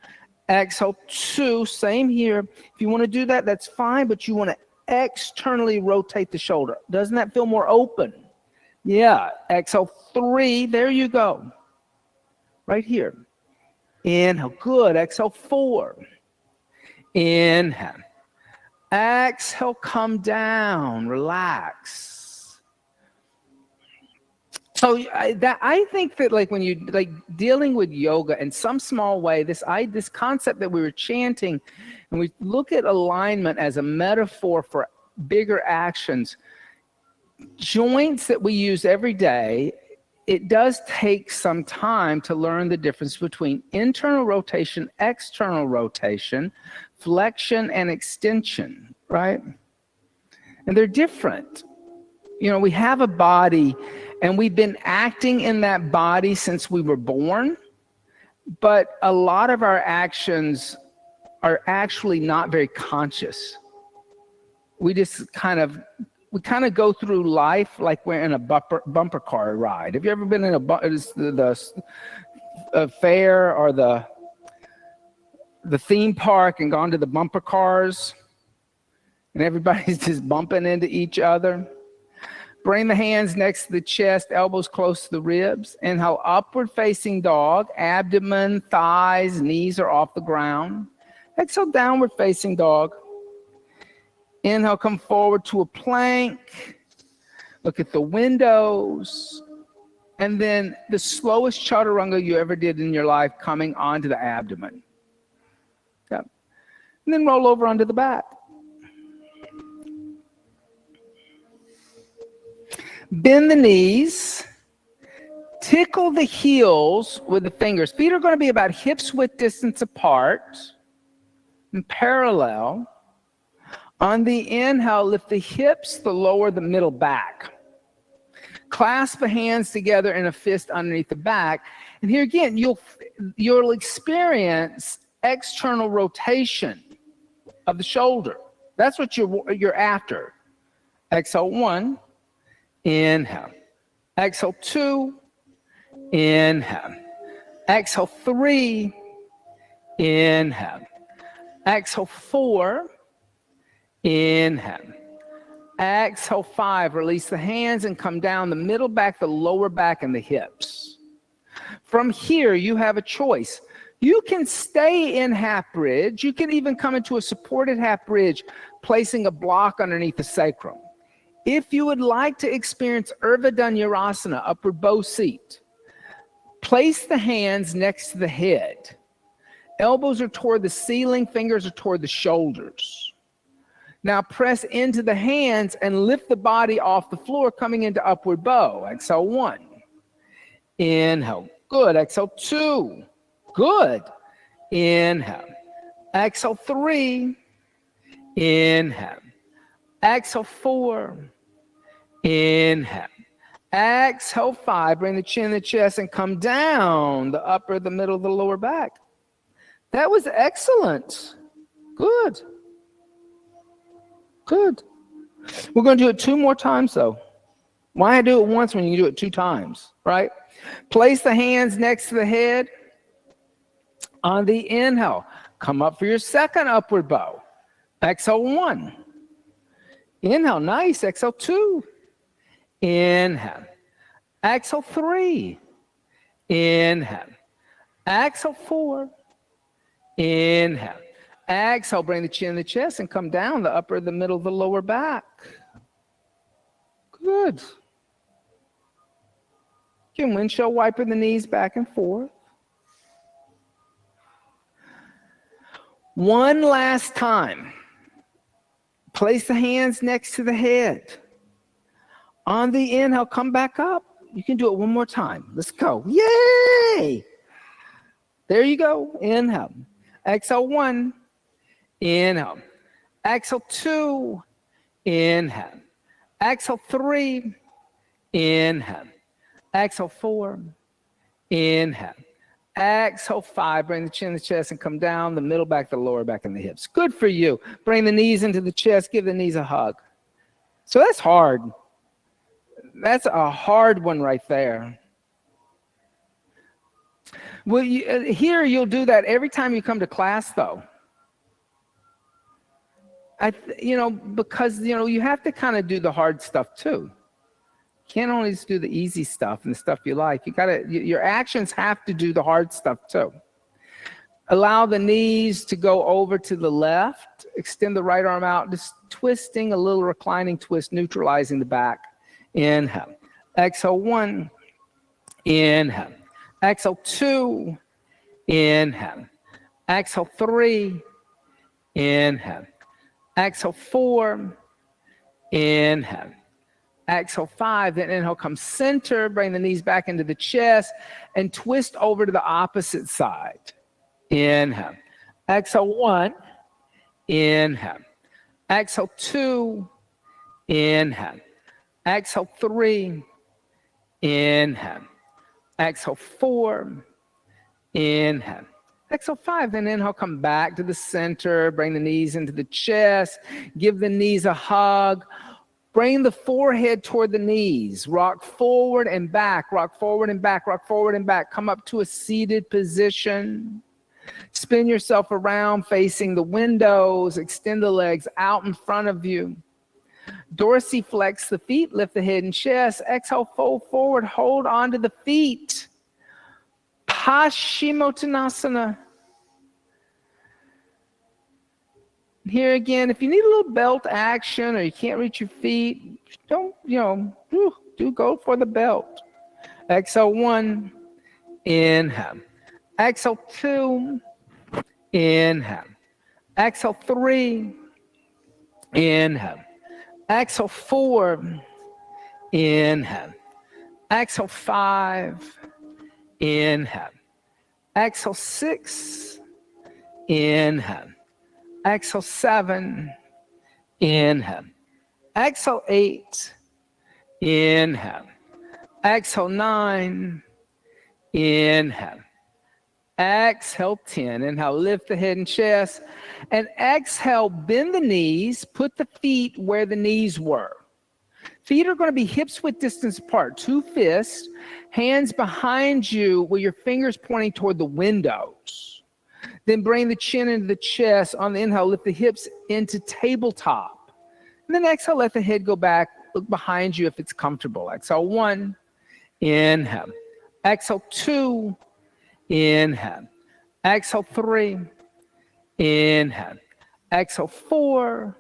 Exhale, 2. Same here. If you want to do that, that's fine, but you want to externally rotate the shoulder. Doesn't that feel more open? Yeah. Exhale, 3. There you go. Right here. Inhale. Good. Exhale, 4. Inhale. Exhale, come down. Relax. So I think that like when you like dealing with yoga in some small way, this concept that we were chanting, and we look at alignment as a metaphor for bigger actions, joints that we use every day, it does take some time to learn the difference between internal rotation, external rotation, flexion and extension, right? And they're different. You know, we have a body and we've been acting in that body since we were born, but a lot of our actions are actually not very conscious. We just kind of go through life like we're in a bumper car ride. Have you ever been in a fair or the theme park and gone to the bumper cars and everybody's just bumping into each other? Bring the hands next to the chest, elbows close to the ribs. Inhale, upward facing dog, abdomen, thighs, knees are off the ground. Exhale, downward facing dog. Inhale, come forward to a plank. Look at the windows. And then the slowest chaturanga you ever did in your life coming onto the abdomen. Yep. And then roll over onto the back. Bend the knees. Tickle the heels with the fingers. Feet are going to be about hips width distance apart and parallel. On the inhale, lift the hips, the lower, the middle back. Clasp the hands together in a fist underneath the back. And here again, you'll experience external rotation of the shoulder. That's what you're after. Exhale, 1. Inhale. Exhale, 2. Inhale. Exhale, 3. Inhale. Exhale, 4. Inhale. Exhale, 5. Release the hands and come down the middle back, the lower back, and the hips. From here, you have a choice. You can stay in half bridge. You can even come into a supported half bridge, placing a block underneath the sacrum. If you would like to experience Urban Dhanurasana, upward bow seat, place the hands next to the head. Elbows are toward the ceiling, fingers are toward the shoulders. Now press into the hands and lift the body off the floor, coming into upward bow. Exhale, 1. Inhale. Good. Exhale, 2. Good. Inhale. Exhale, 3. Inhale. Exhale, 4. Inhale. Exhale, 5. Bring the chin to the chest and come down the upper, the middle, the lower back. That was excellent. Good. Good. We're going to do it 2 more times, though. Why do it once when you can do it 2 times, right? Place the hands next to the head. On the inhale, come up for your second upward bow. Exhale, 1. Inhale, nice. Exhale, 2. Inhale. Exhale, 3. Inhale. Exhale, 4. Inhale. Exhale, bring the chin to the chest and come down the upper, the middle, the lower back. Good. You can windshield wiper the knees back and forth. One last time. Place the hands next to the head. On the inhale, come back up. You can do it 1 more time. Let's go. Yay! There you go. Inhale. Exhale, 1. Inhale. Exhale 2. Inhale. Exhale 3. Inhale. Exhale 4. Inhale. Exhale 5. Bring the chin to the chest and come down the middle back, the lower back, and the hips. Good for you. Bring the knees into the chest. Give the knees a hug. So that's hard. That's a hard one right there. Well, here you'll do that every time you come to class, though. Because you have to kind of do the hard stuff too. You can't only just do the easy stuff and the stuff you like. Your actions have to do the hard stuff too. Allow the knees to go over to the left. Extend the right arm out, just twisting, a little reclining twist, neutralizing the back. Inhale. Exhale 1. Inhale. Exhale 2. Inhale. Exhale 3. Inhale. Exhale 4. Inhale. Exhale 5. Then inhale, come center. Bring the knees back into the chest and twist over to the opposite side. Inhale. Exhale 1. Inhale. Exhale 2. Inhale. Exhale 3. Inhale. Exhale 4. Inhale. Exhale 5. Then inhale, come back to the center. Bring the knees into the chest. Give the knees a hug. Bring the forehead toward the knees. Rock forward and back. Rock forward and back. Rock forward and back. Come up to a seated position. Spin yourself around facing the windows. Extend the legs out in front of you. Dorsiflex the feet. Lift the head and chest. Exhale, fold forward. Hold on to the feet. Paschimottanasana. Here again, if you need a little belt action or you can't reach your feet, don't, do go for the belt. Exhale 1. Inhale. Exhale 2. Inhale. Exhale 3. Inhale. Exhale 4. Inhale. Exhale 5. Inhale. Exhale 6. Inhale. Exhale 7. Inhale. Exhale 8. Inhale. Exhale 9. Inhale. Exhale 10. Inhale, lift the head and chest. And exhale, bend the knees. Put the feet where the knees were. Feet are going to be hips width distance apart. 2 fists. Hands behind you with your fingers pointing toward the windows. Then bring the chin into the chest. On the inhale, lift the hips into tabletop. And then exhale, let the head go back. Look behind you if it's comfortable. Exhale 1. Inhale. Exhale 2. Inhale. Exhale 3. Inhale. Exhale 4.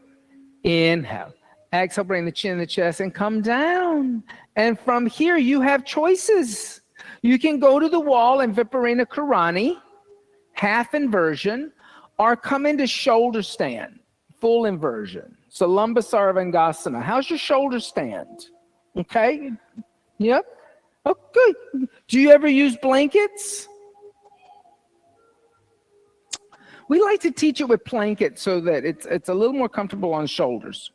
Inhale. Exhale, bring the chin in the chest and come down. And from here, you have choices. You can go to the wall in Viparina Karani, half inversion, or come into shoulder stand, full inversion. So Lambasarvangasana. How's your shoulder stand? Okay? Yep. Oh, good. Do you ever use blankets? We like to teach it with blankets so that it's a little more comfortable on shoulders.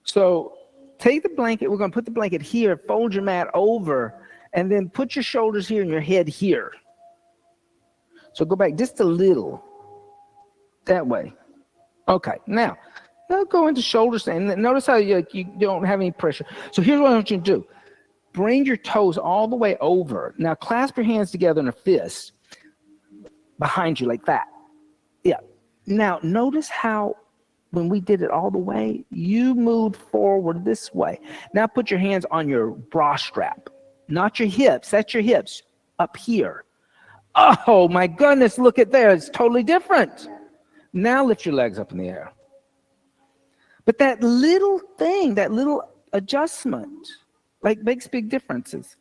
So take the blanket. We're going to put the blanket here, fold your mat over, and then put your shoulders here and your head here. So go back just a little. That way. Okay. Now, I'll go into shoulder stand. Notice how you don't have any pressure. So here's what I want you to do. Bring your toes all the way over. Now, clasp your hands together in a fist behind you like that. Yeah. Now, notice how when we did it all the way, you moved forward this way. Now put your hands on your bra strap, not your hips. That's your hips up here. Oh my goodness, look at there. It's totally different. Now lift your legs up in the air. But that little thing, that little adjustment, makes big differences.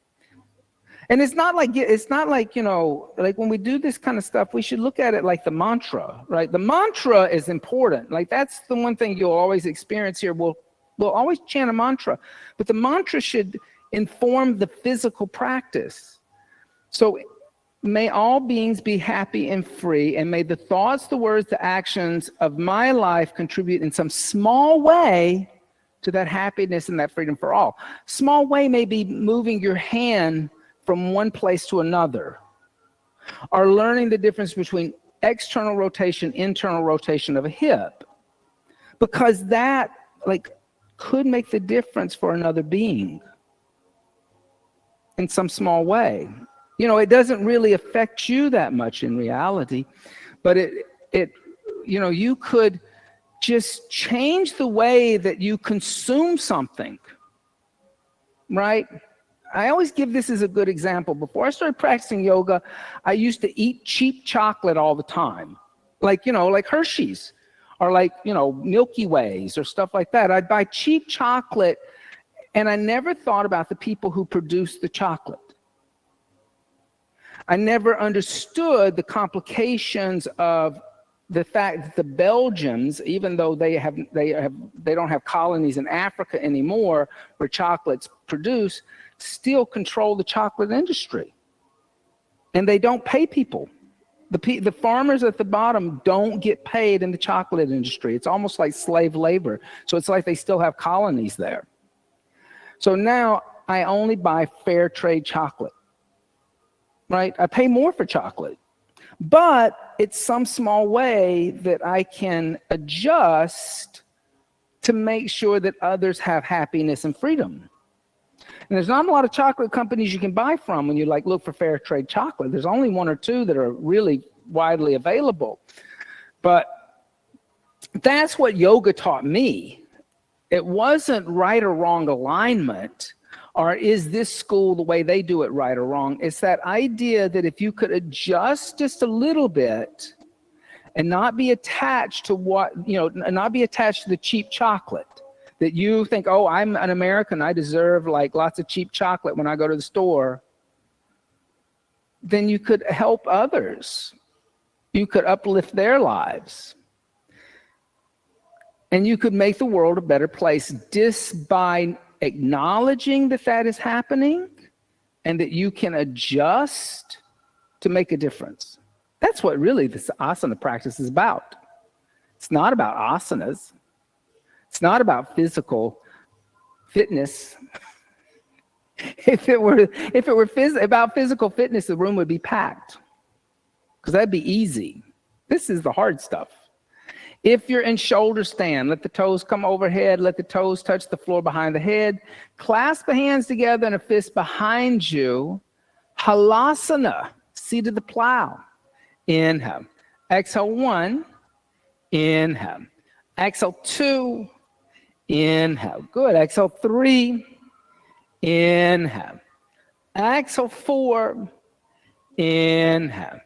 And it's not like, like when we do this kind of stuff, we should look at it like the mantra, right? The mantra is important. That's the one thing you'll always experience here. We'll always chant a mantra, but the mantra should inform the physical practice. So May all beings be happy and free, and may the thoughts, the words, the actions of my life contribute in some small way to that happiness and that freedom for all. Small way may be moving your hand from one place to another, or learning the difference between external rotation, internal rotation of a hip, because that could make the difference for another being in some small way. It doesn't really affect you that much in reality, but you could just change the way that you consume something, right? I always give this as a good example. Before I started practicing yoga, I used to eat cheap chocolate all the time, like Hershey's or Milky Ways or stuff like that. I'd buy cheap chocolate, and I never thought about the people who produce the chocolate. I never understood the complications of the fact that the Belgians, even though they don't have colonies in Africa anymore where chocolate's produced, still control the chocolate industry. And they don't pay people. The farmers at the bottom don't get paid in the chocolate industry. It's almost like slave labor. So it's like they still have colonies there. So now I only buy fair trade chocolate, right? I pay more for chocolate, but it's some small way that I can adjust to make sure that others have happiness and freedom. And there's not a lot of chocolate companies you can buy from when you look for fair trade chocolate. There's only one or two that are really widely available. But that's what yoga taught me. It wasn't right or wrong alignment, or is this school the way they do it right or wrong. It's that idea that if you could adjust just a little bit and not be attached to not be attached to the cheap chocolate, that you think, oh, I'm an American, I deserve lots of cheap chocolate when I go to the store, then you could help others. You could uplift their lives. And you could make the world a better place just by acknowledging that is happening and that you can adjust to make a difference. That's what really this asana practice is about. It's not about asanas. It's not about physical fitness. If it were about physical fitness, the room would be packed, because that'd be easy. This is the hard stuff. If you're in shoulder stand, let the toes come overhead, let the toes touch the floor behind the head. Clasp the hands together in a fist behind you. Halasana, seat of the plow. Inhale. Exhale 1. Inhale. Exhale 2. Inhale. Good. Exhale 3. Inhale. Exhale 4. Inhale.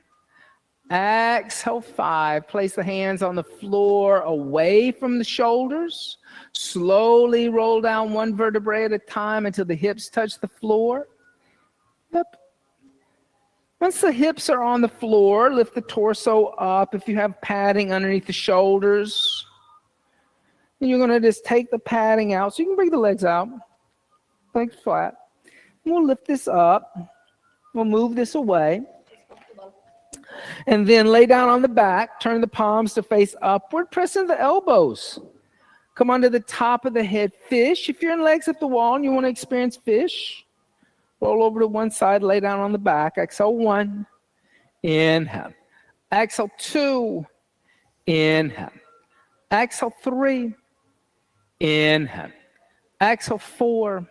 Exhale 5. Place the hands on the floor away from the shoulders. Slowly roll down one vertebrae at a time until the hips touch the floor. Yep. Once the hips are on the floor, lift the torso up if you have padding underneath the shoulders. And you're going to just take the padding out. So you can bring the legs out. Legs flat. And we'll lift this up. We'll move this away. And then lay down on the back. Turn the palms to face upward. Press in the elbows. Come onto the top of the head. Fish. If you're in legs at the wall and you want to experience fish, roll over to one side. Lay down on the back. Exhale 1. Inhale. Exhale 2. Inhale. Exhale 3. Inhale. Exhale 4.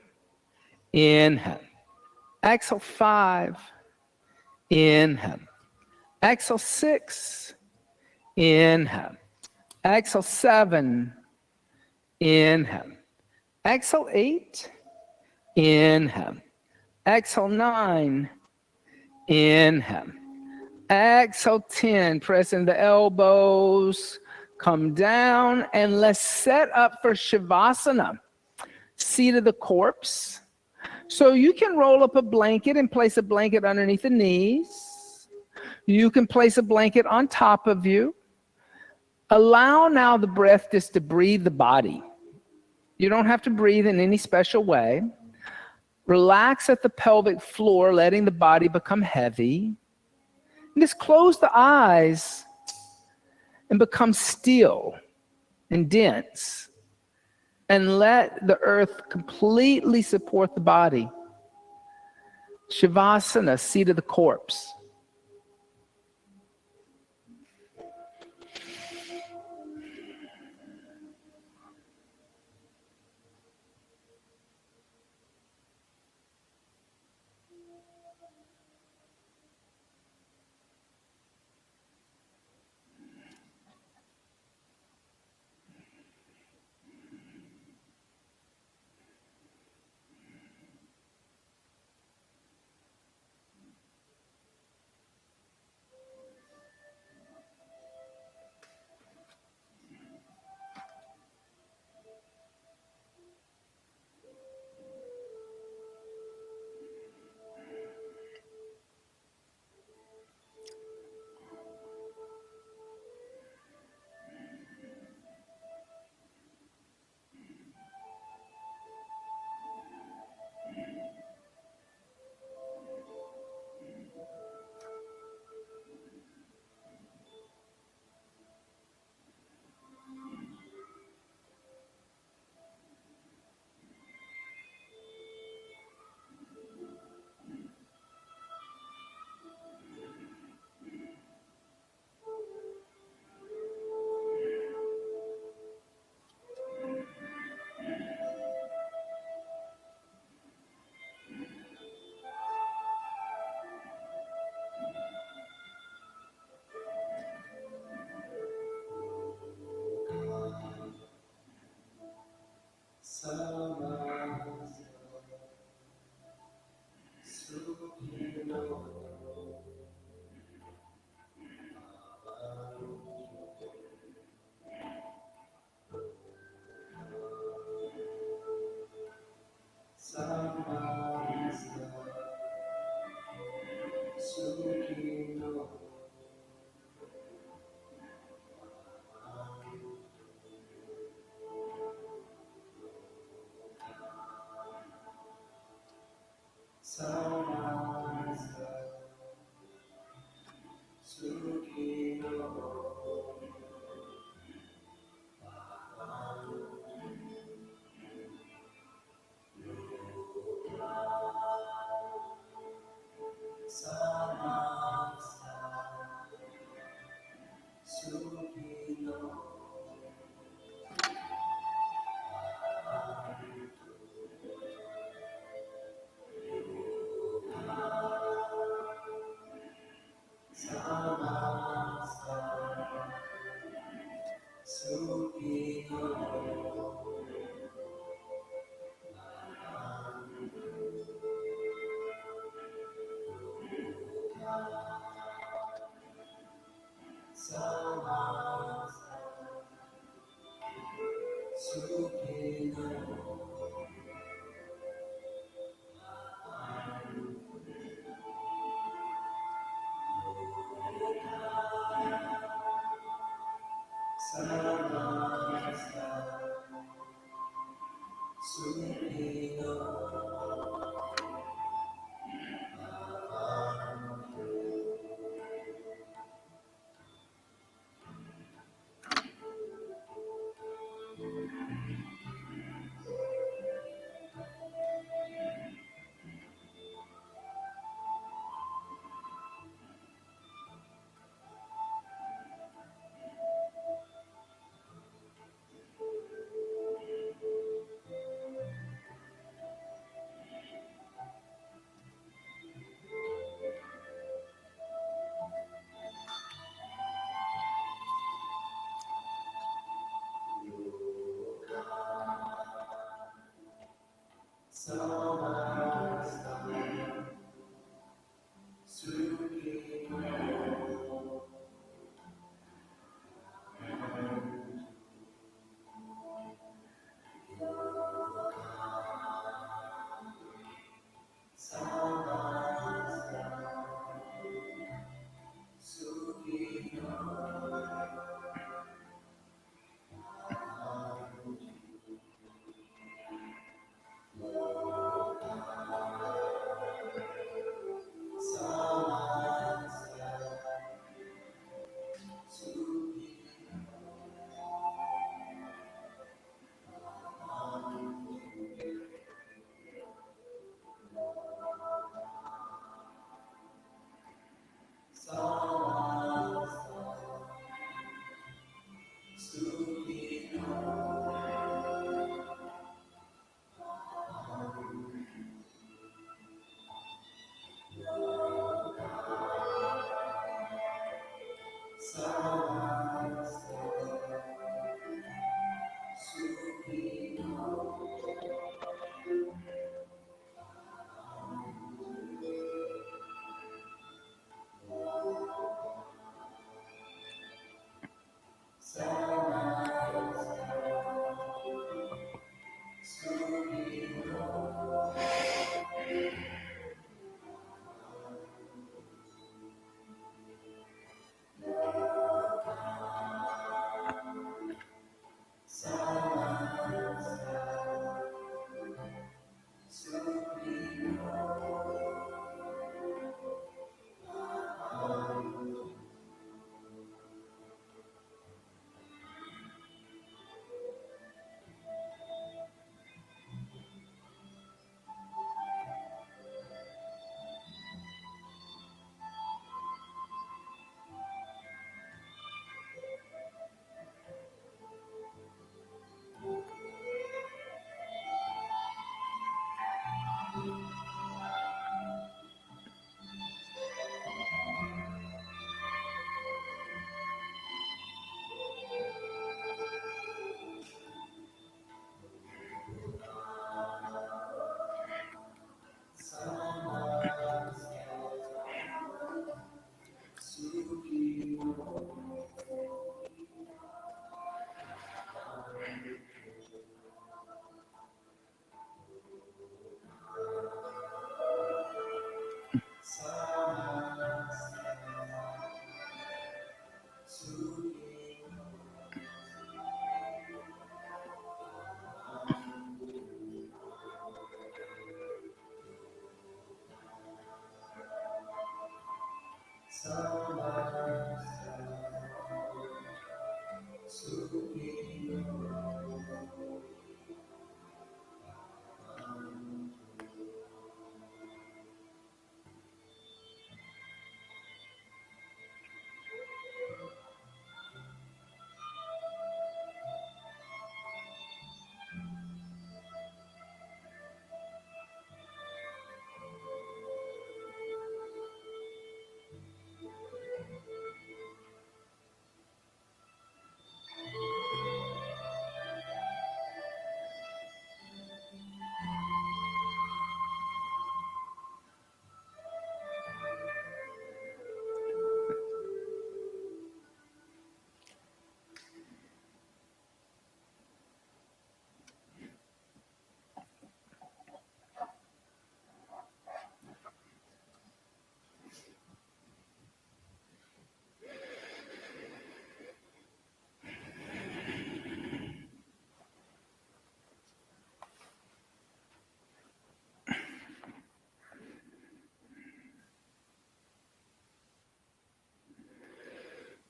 Inhale. Exhale 5. Inhale. Exhale 6. Inhale. Exhale 7. Inhale. Exhale 8. Inhale. Exhale 9. Inhale. Exhale 10. Press in the elbows. Come down and let's set up for Shavasana. Seat of the corpse. So you can roll up a blanket and place a blanket underneath the knees. You can place a blanket on top of you. Allow now the breath just to breathe the body. You don't have to breathe in any special way. Relax at the pelvic floor, letting the body become heavy. Just close the eyes and become still and dense. And let the earth completely support the body. Shavasana, seat of the corpse.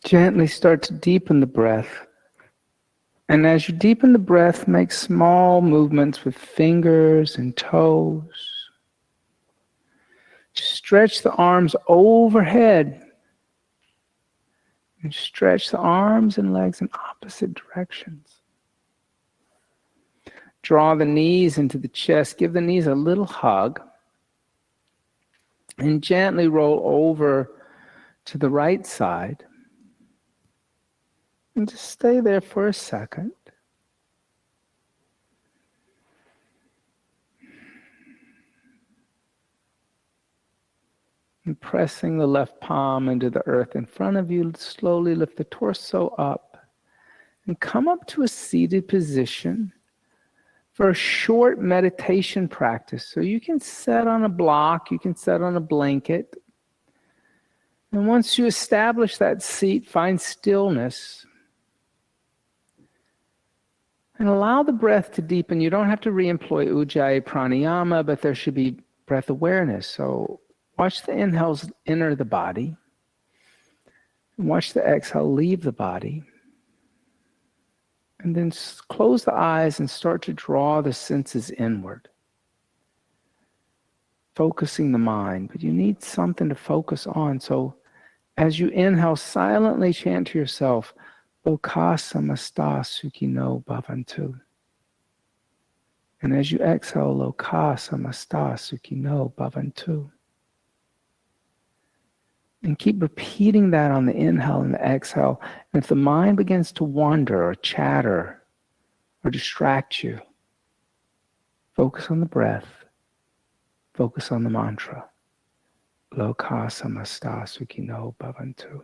Gently start to deepen the breath. And as you deepen the breath, make small movements with fingers and toes. Stretch the arms overhead. And stretch the arms and legs in opposite directions. Draw the knees into the chest. Give the knees a little hug. And gently roll over to the right side. And just stay there for a second. And pressing the left palm into the earth in front of you, slowly lift the torso up and come up to a seated position for a short meditation practice. So you can sit on a block, you can sit on a blanket. And once you establish that seat, find stillness and allow the breath to deepen. You don't have to re-employ Ujjayi pranayama, but there should be breath awareness. So watch the inhales enter the body. And watch the exhale leave the body. And then close the eyes and start to draw the senses inward. Focusing the mind. But you need something to focus on. So as you inhale, silently chant to yourself, Loka samasta sukhino bhavantu. And as you exhale, Loka samasta sukhino bhavantu. And keep repeating that on the inhale and the exhale. And if the mind begins to wander or chatter or distract you, focus on the breath. Focus on the mantra. Loka samasta sukhino bhavantu.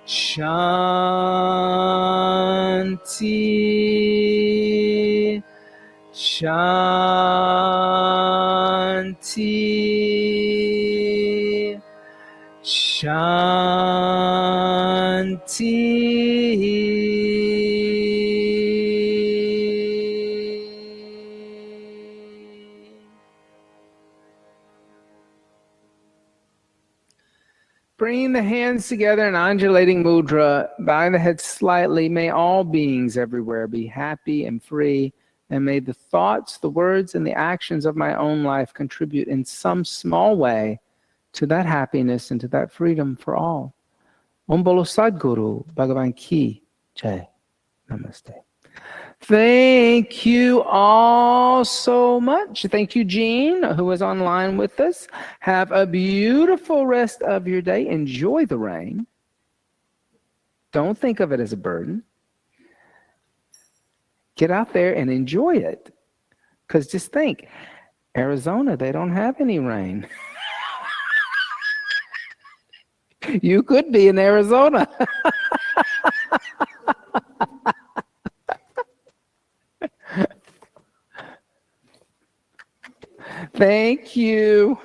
Shanti. Shanti. Shanti. Bringing the hands together in undulating mudra, bowing the head slightly. May all beings everywhere be happy and free, and may the thoughts, the words, and the actions of my own life contribute in some small way to that happiness and to that freedom for all. Om Bolo Sadguru Bhagavan Ki Jai. Namaste. Thank you all so much. Thank you, Jean, who is online with us. Have a beautiful rest of your day. Enjoy the rain. Don't think of it as a burden. Get out there and enjoy it. Because just think, Arizona, they don't have any rain. You could be in Arizona. Thank you.